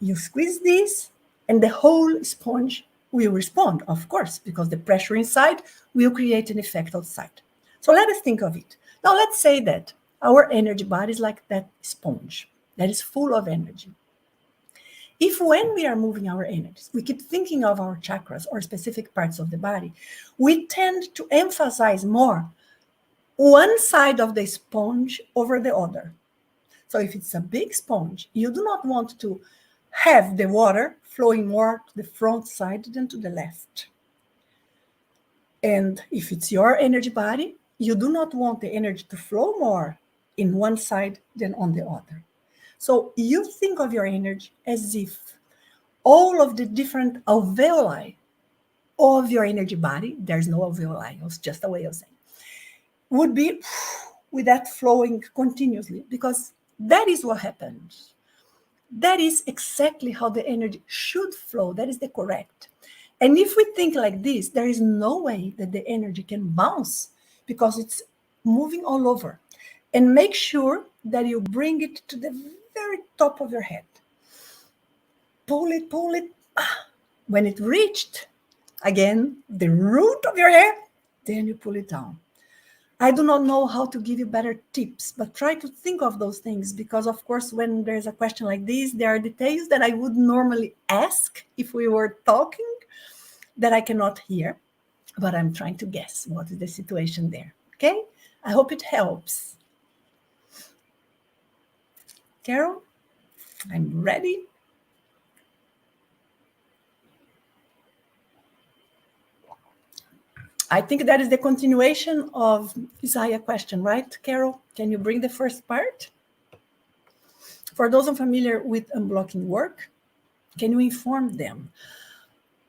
you squeeze this and the whole sponge will respond, of course, because the pressure inside will create an effect outside. So let us think of it. Now let's say that our energy body is like that sponge that is full of energy. If when we are moving our energies, we keep thinking of our chakras or specific parts of the body, we tend to emphasize more one side of the sponge over the other. So if it's a big sponge, you do not want to have the water flowing more to the front side than to the left. And if it's your energy body, you do not want the energy to flow more in one side than on the other. So you think of your energy as if all of the different alveoli of your energy body, there's no alveoli, it's just a way of saying, would be with that flowing continuously, because that is what happens. That is exactly how the energy should flow. That is the correct. And if we think like this, there is no way that the energy can bounce because it's moving all over. And make sure that you bring it to the very top of your head. Pull it. When it reached, again, the root of your hair, then you pull it down. I do not know how to give you better tips, but try to think of those things because, of course, when there's a question like this, there are details that I would normally ask if we were talking that I cannot hear, but I'm trying to guess what is the situation there, okay? I hope it helps. Carol, I'm ready. I think that is the continuation of Isaiah's question, right, Carol? Can you bring the first part? For those unfamiliar with unblocking work, can you inform them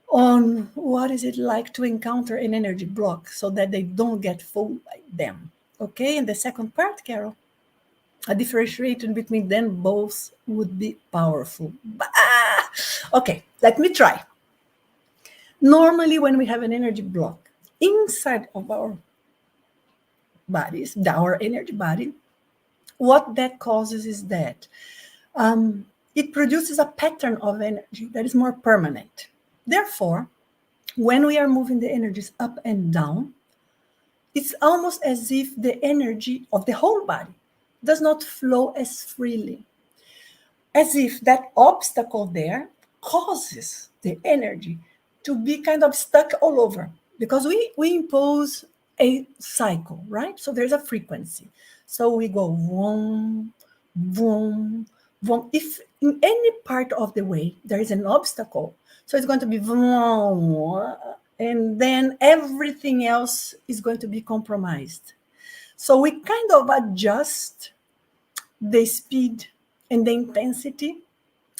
on what is it like to encounter an energy block so that they don't get fooled by them? Okay, and the second part, Carol, a differentiation between them both would be powerful. Okay, let me try. Normally, when we have an energy block inside of our bodies, our energy body, what that causes is that it produces a pattern of energy that is more permanent. Therefore, when we are moving the energies up and down, it's almost as if the energy of the whole body does not flow as freely, as if that obstacle there causes the energy to be kind of stuck all over, because we impose a cycle, right? So there's a frequency. So we go vroom, vroom, vroom. If in any part of the way there is an obstacle, so it's going to be vroom, and then everything else is going to be compromised. So we kind of adjust the speed and the intensity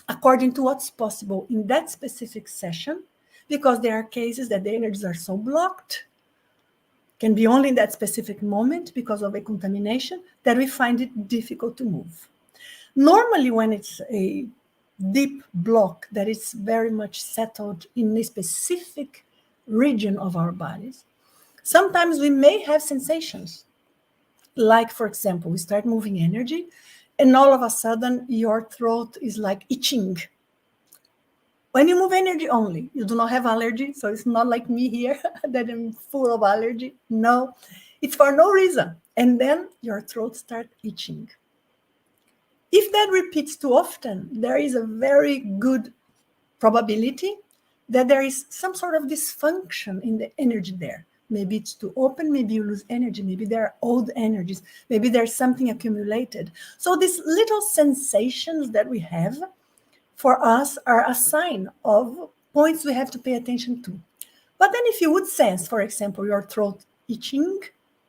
according to what's possible in that specific session, because there are cases that the energies are so blocked, can be only in that specific moment because of a contamination, that we find it difficult to move. Normally, when it's a deep block that is very much settled in a specific region of our bodies, sometimes we may have sensations. Like, for example, we start moving energy, and all of a sudden your throat is like itching. When you move energy only, you do not have allergy, so it's not like me here that I'm full of allergy. No, it's for no reason. And then your throat starts itching. If that repeats too often, there is a very good probability that there is some sort of dysfunction in the energy there. Maybe it's too open, maybe you lose energy, maybe there are old energies, maybe there's something accumulated. So these little sensations that we have for us are a sign of points we have to pay attention to. But then if you would sense, for example, your throat itching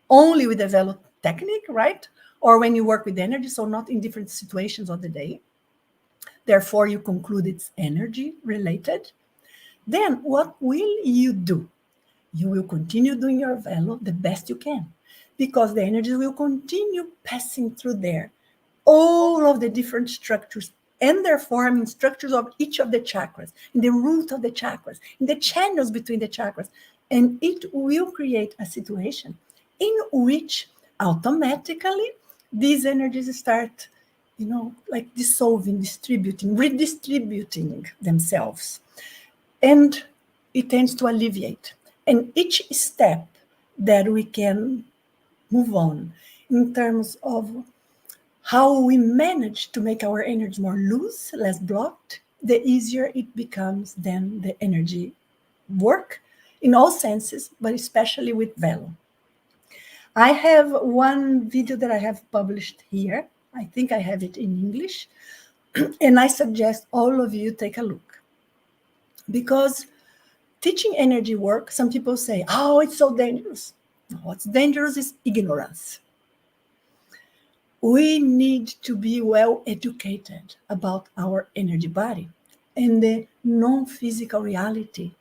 only with the VELO technique, right? Or when you work with energy, so not in different situations of the day, therefore you conclude it's energy related, then what will you do? You will continue doing your VELO the best you can, because the energies will continue passing through there, all of the different structures, and they're forming structures of each of the chakras, in the root of the chakras, in the channels between the chakras, and it will create a situation in which automatically these energies start, like dissolving, distributing, redistributing themselves. And it tends to alleviate. And each step that we can move on in terms of how we manage to make our energy more loose, less blocked, the easier it becomes then the energy work in all senses, but especially with VELO. I have one video that I have published here. I think I have it in English. And I suggest all of you take a look. Because teaching energy work, some people say, oh, it's so dangerous. No, what's dangerous is ignorance. We need to be well educated about our energy body and the non-physical reality,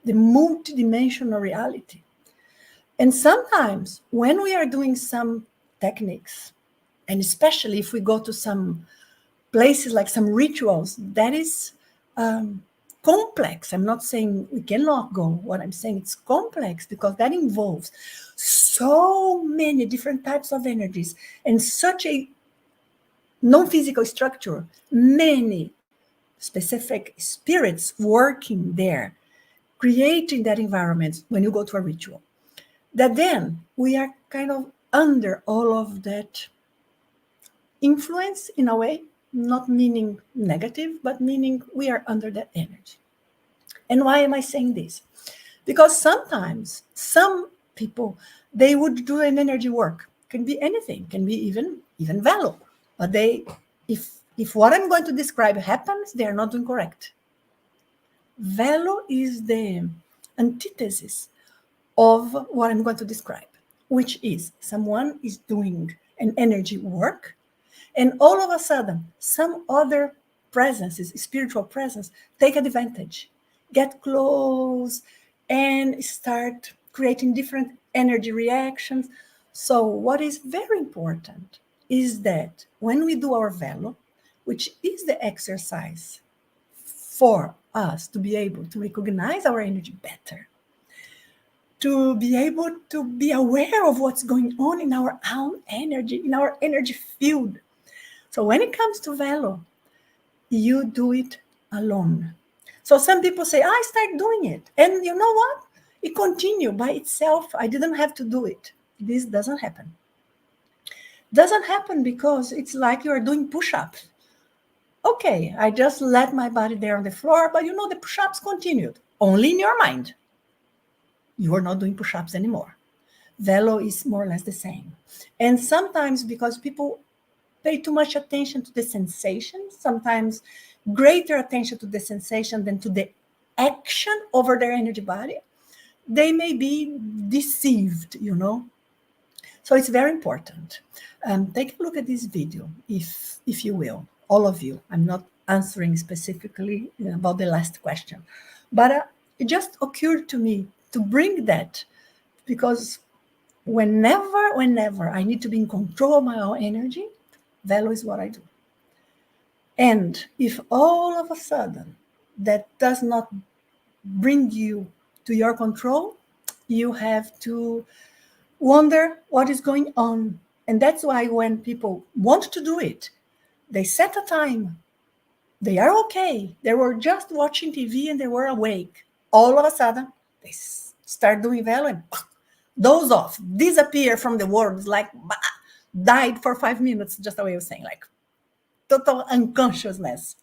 the multidimensional reality. And sometimes when we are doing some techniques, and especially if we go to some places like some rituals, that is complex. I'm not saying we cannot go. What I'm saying, it's complex because that involves so many different types of energies and such a non-physical structure, many specific spirits working there, creating that environment when you go to a ritual, that then we are kind of under all of that influence in a way, not meaning negative, but meaning we are under that energy. And why am I saying this? Because sometimes some people, they would do an energy work. Can be anything, can be even VELO. But if what I'm going to describe happens, they are not doing correct. VELO is the antithesis of what I'm going to describe, which is someone is doing an energy work, and all of a sudden, some other presences, spiritual presence, take advantage, get close, and start creating different energy reactions. So what is very important is that when we do our VELO, which is the exercise for us to be able to recognize our energy better, to be able to be aware of what's going on in our own energy, in our energy field. So when it comes to VELO, you do it alone. So some people say, I start doing it. And you know what? It continued by itself. I didn't have to do it. This doesn't happen. Doesn't happen because it's like you're doing push-ups. Okay, I just let my body there on the floor, but the push-ups continued. Only in your mind. You are not doing push-ups anymore. VELO is more or less the same. And sometimes because people pay too much attention to the sensation, sometimes greater attention to the sensation than to the action over their energy body, they may be deceived, So it's very important. Take a look at this video, if you will, all of you. I'm not answering specifically about the last question, but it just occurred to me to bring that because whenever I need to be in control of my own energy, VELO is what I do. And if all of a sudden that does not bring you to your control, you have to wonder what is going on. And that's why when people want to do it, they set a time. They are okay. They were just watching TV and they were awake. All of a sudden, they start doing VELO and doze off, disappear from the world. It's like died for 5 minutes, just a way of saying, like total unconsciousness.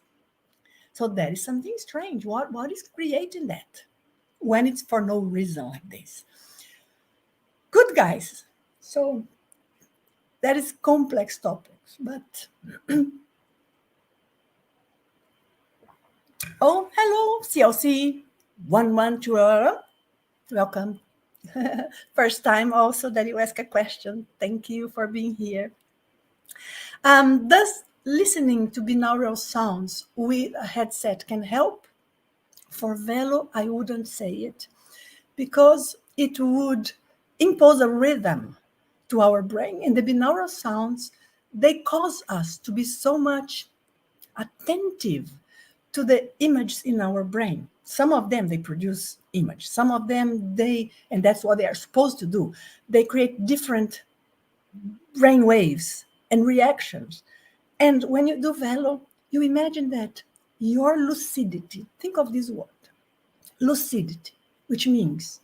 So that is something strange. What is creating that when it's for no reason like this? Good, guys. So that is complex topics, but oh, hello, CLC 112. Welcome. First time also that you ask a question. Thank you for being here. Does listening to binaural sounds with a headset can help? For VELO, I wouldn't say it because it would impose a rhythm to our brain. And the binaural sounds, they cause us to be so much attentive to the images in our brain. Some of them, they produce image. Some of them, and that's what they are supposed to do. They create different brain waves and reactions. And when you do VELO, you imagine that your lucidity, think of this word, lucidity, which means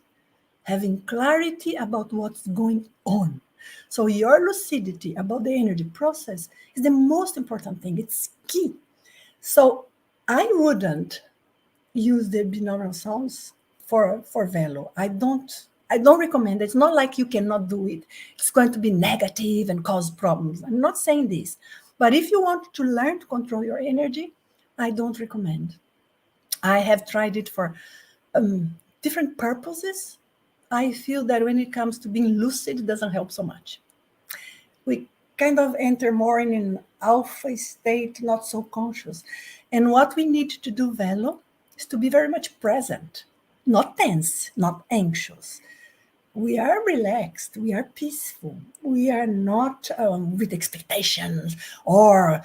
having clarity about what's going on. So your lucidity about the energy process is the most important thing. It's key. So I wouldn't use the binaural sounds for VELO. I don't recommend it. It's not like you cannot do it. It's going to be negative and cause problems. I'm not saying this. But if you want to learn to control your energy, I don't recommend. I have tried it for different purposes. I feel that when it comes to being lucid, it doesn't help so much. We kind of enter more in an alpha state, not so conscious. And what we need to do, VELO, is to be very much present, not tense, not anxious. We are relaxed, we are peaceful, we are not with expectations or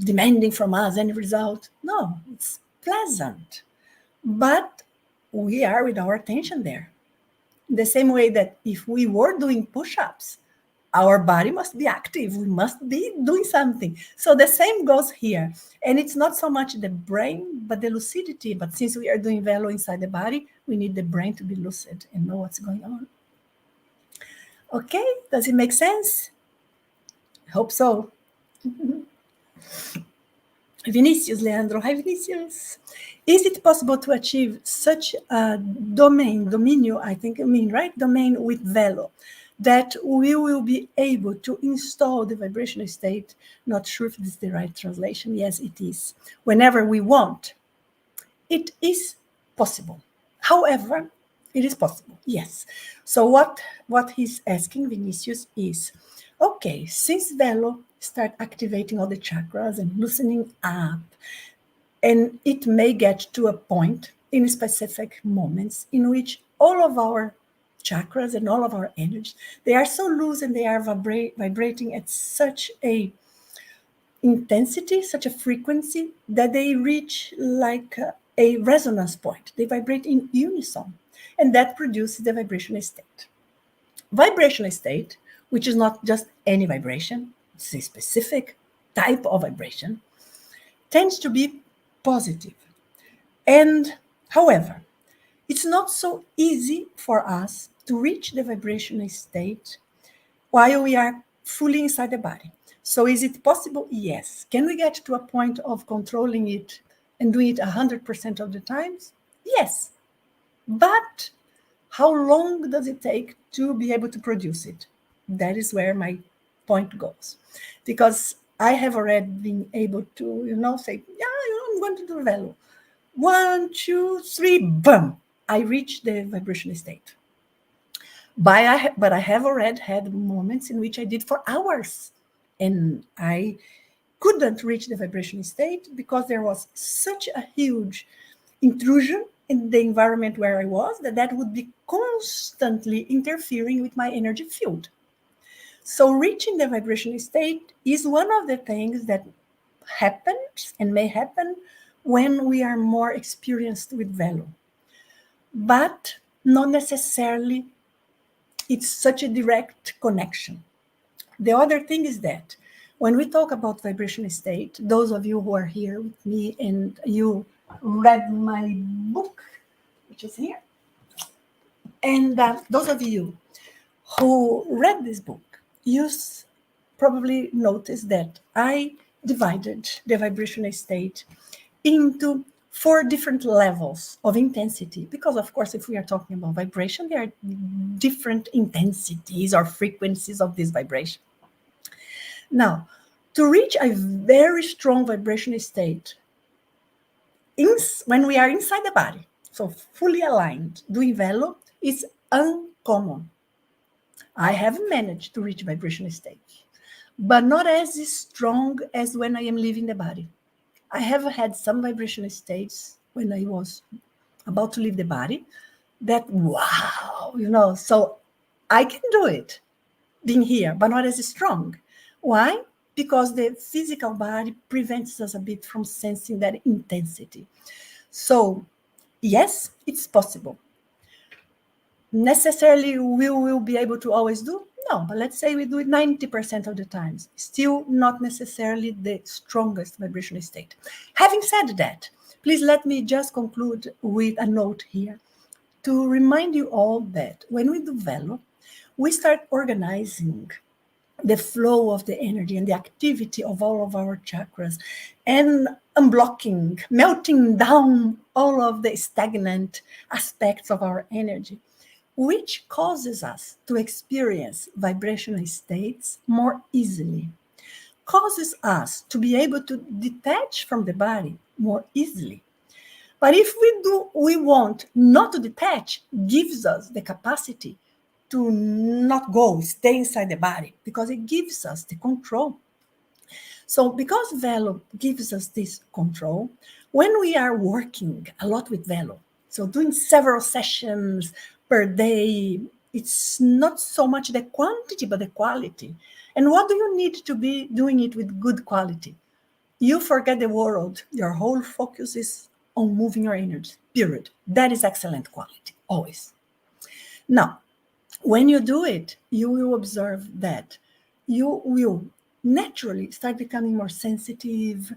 demanding from us any result. No, it's pleasant. But we are with our attention there. The same way that if we were doing push-ups, our body must be active. We must be doing something. So the same goes here. And it's not so much the brain, but the lucidity. But since we are doing VELO inside the body, we need the brain to be lucid and know what's going on. Okay, does it make sense? I hope so. Vinicius, Leandro. Hi, Vinicius. Is it possible to achieve such a domain with VELO, that we will be able to install the vibrational state? Not sure if this is the right translation. Yes, it is. Whenever we want, it is possible. However, it is possible, yes. So what he's asking, Vinicius, is, okay, since VELO start activating all the chakras and loosening up, and it may get to a point in specific moments in which all of our chakras and all of our energies, they are so loose and they are vibrating at such a intensity, such a frequency, that they reach like a resonance point. They vibrate in unison, and that produces the vibrational state. Vibrational state, which is not just any vibration, it's a specific type of vibration, tends to be positive. And however, it's not so easy for us to reach the vibrational state while we are fully inside the body. So is it possible? Yes. Can we get to a point of controlling it and doing it 100% of the times? Yes. But how long does it take to be able to produce it? That is where my point goes. Because I have already been able to, say, yeah, I'm going to do VELO. 1, 2, 3, boom, I reach the vibrational state. But I have already had moments in which I did for hours, and I couldn't reach the vibrational state because there was such a huge intrusion in the environment where I was that would be constantly interfering with my energy field. So reaching the vibrational state is one of the things that happens and may happen when we are more experienced with VELO. But not necessarily it's such a direct connection. The other thing is that when we talk about vibrational state, those of you who are here with me and you read my book, which is here, and those of you who read this book, you probably noticed that I divided the vibrational state into 4 different levels of intensity, because of course, if we are talking about vibration, there are different intensities or frequencies of this vibration. Now, to reach a very strong vibrational state, when we are inside the body, so fully aligned, doing VELO is uncommon. I have managed to reach vibrational state, but not as strong as when I am leaving the body. I have had some vibrational states when I was about to leave the body that, wow, so I can do it being here, but not as strong. Why? Because the physical body prevents us a bit from sensing that intensity. So, yes, it's possible. Necessarily, we will be able to always do? No, but let's say we do it 90% of the times. Still not necessarily the strongest vibrational state. Having said that, please let me just conclude with a note here to remind you all that when we do VELO, we start organizing the flow of the energy and the activity of all of our chakras and unblocking, melting down all of the stagnant aspects of our energy, which causes us to experience vibrational states more easily, causes us to be able to detach from the body more easily. But if we want not to detach, gives us the capacity to not go, stay inside the body, because it gives us the control. So because VELO gives us this control, when we are working a lot with VELO, so doing several sessions per day, it's not so much the quantity, but the quality. And what do you need to be doing it with good quality? You forget the world. Your whole focus is on moving your energy, period. That is excellent quality, always. Now, when you do it, you will observe that you will naturally start becoming more sensitive,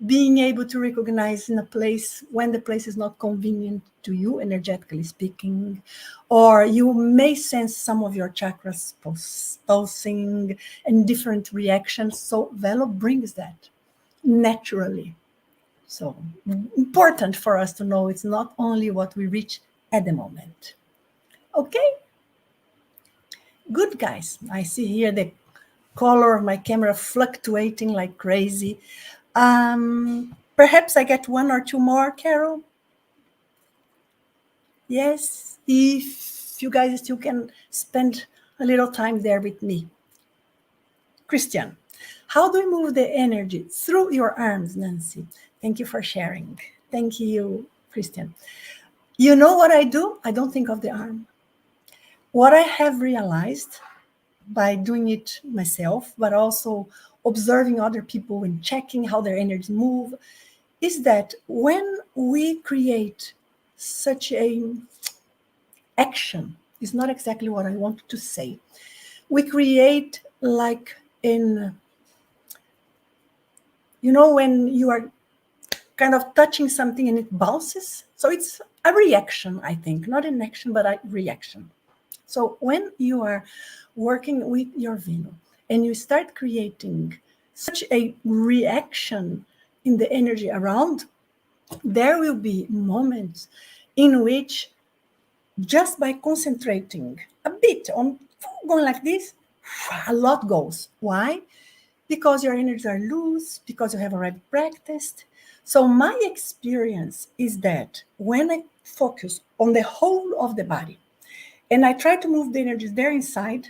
being able to recognize in a place when the place is not convenient to you, energetically speaking, or you may sense some of your chakras pulsing and different reactions. So VELO brings that naturally. So important for us to know it's not only what we reach at the moment. Okay? Good, guys. I see here the color of my camera fluctuating like crazy. Perhaps I get 1 or 2 more, Carol? Yes, if you guys still can spend a little time there with me. Christian, how do we move the energy through your arms, Nancy? Thank you for sharing. Thank you, Christian. You know what I do? I don't think of the arm. What I have realized by doing it myself, but also observing other people and checking how their energies move, is that when we create such a action, is not exactly what I wanted to say. We create like in, when you are kind of touching something and it bounces. So it's a reaction, I think, not an action, but a reaction. So when you are working with your VELO and you start creating such a reaction in the energy around, there will be moments in which just by concentrating a bit on going like this, a lot goes. Why? Because your energies are loose, because you have already practiced. So my experience is that when I focus on the whole of the body and I try to move the energies there inside,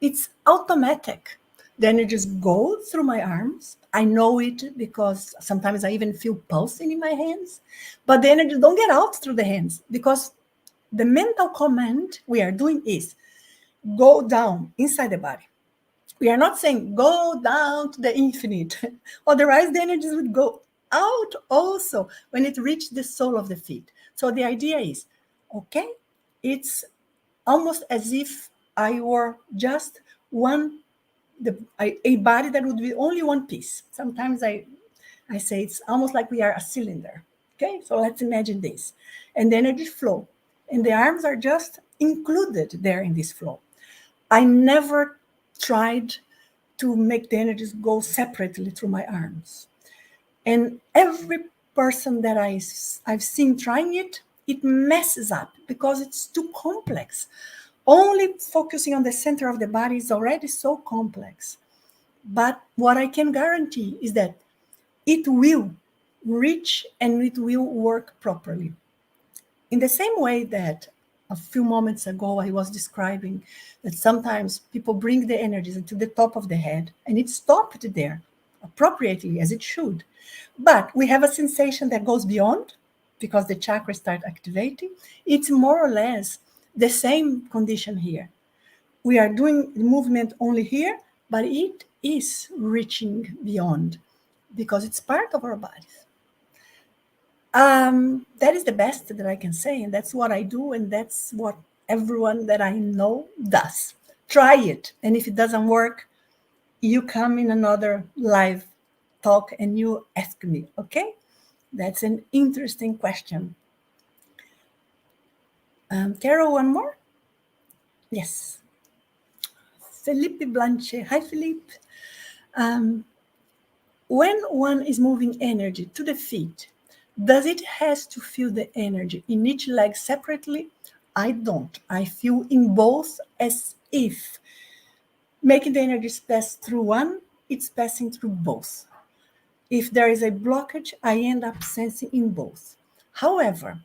it's automatic. The energies go through my arms. I know it because sometimes I even feel pulsing in my hands, but the energies don't get out through the hands because the mental command we are doing is go down inside the body. We are not saying go down to the infinite. Otherwise, the energies would go out also when it reached the sole of the feet. So the idea is, okay, it's almost as if I were just a body that would be only one piece. Sometimes I say it's almost like we are a cylinder. Okay, so let's imagine this. And the energy flow. And the arms are just included there in this flow. I never tried to make the energies go separately through my arms. And every person that I've seen trying it, it messes up because it's too complex. Only focusing on the center of the body is already so complex. But what I can guarantee is that it will reach and it will work properly. In the same way that a few moments ago I was describing that sometimes people bring the energies into the top of the head and it stopped there appropriately as it should. But we have a sensation that goes beyond because the chakras start activating. It's more or less the same condition here. We are doing the movement only here, but it is reaching beyond because it's part of our bodies. That is the best that I can say, and that's what I do, and that's what everyone that I know does. Try it, and if it doesn't work, you come in another live talk and you ask me, okay? That's an interesting question. Carol, one more? Yes. Felipe Blanchet. Hi, Felipe. When one is moving energy to the feet, does it has to feel the energy in each leg separately? I don't. I feel in both as if making the energy pass through one, it's passing through both. If there is a blockage, I end up sensing in both. However,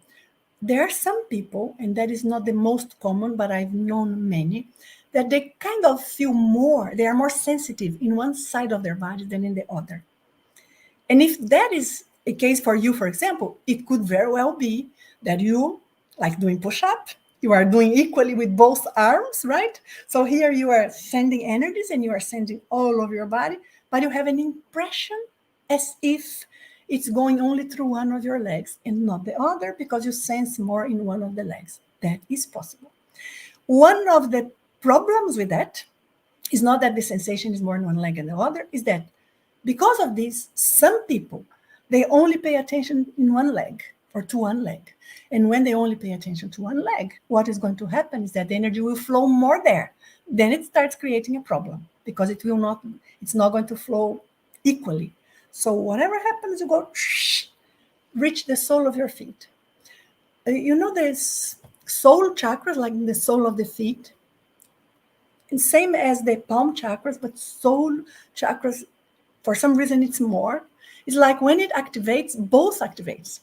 there are some people, and that is not the most common, but I've known many, that they kind of feel more, they are more sensitive in one side of their body than in the other. And if that is a case for you, for example, it could very well be that you, like doing push-up, you are doing equally with both arms, right? So here you are sending energies and you are sending all over your body, but you have an impression as if it's going only through one of your legs and not the other because you sense more in one of the legs. That is possible. One of the problems with that is not that the sensation is more in one leg than the other, is that because of this, some people, they only pay attention in one leg or to one leg. And when they only pay attention to one leg, what is going to happen is that the energy will flow more there. Then it starts creating a problem because it's not going to flow equally. So whatever happens, you go reach the sole of your feet. There's soul chakras, like the sole of the feet. And same as the palm chakras, but soul chakras, for some reason, it's more. It's like when it activates, both activates.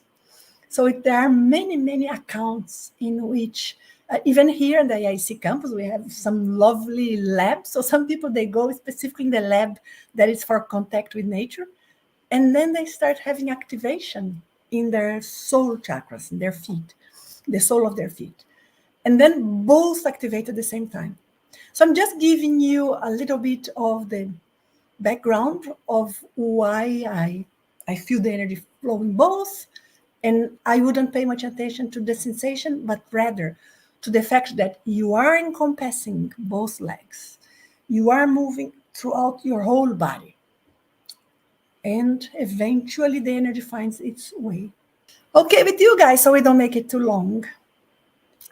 So there are many, many accounts in which, even here in the IIC campus, we have some lovely labs. So some people, they go specifically in the lab that is for contact with nature. And then they start having activation in their soul chakras, in their feet, the sole of their feet. And then both activate at the same time. So I'm just giving you a little bit of the background of why I feel the energy flowing both, and I wouldn't pay much attention to the sensation, but rather to the fact that you are encompassing both legs. You are moving throughout your whole body. And eventually the energy finds its way. Okay, with you guys, so we don't make it too long.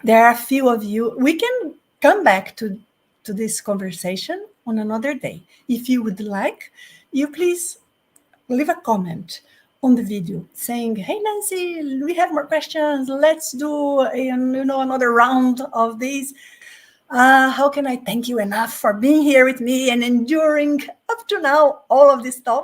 There are a few of you. We can come back to this conversation on another day. If you would like, you please leave a comment on the video saying, hey, Nanci, we have more questions. Let's do another round of these. How can I thank you enough for being here with me and enduring up to now all of this stuff?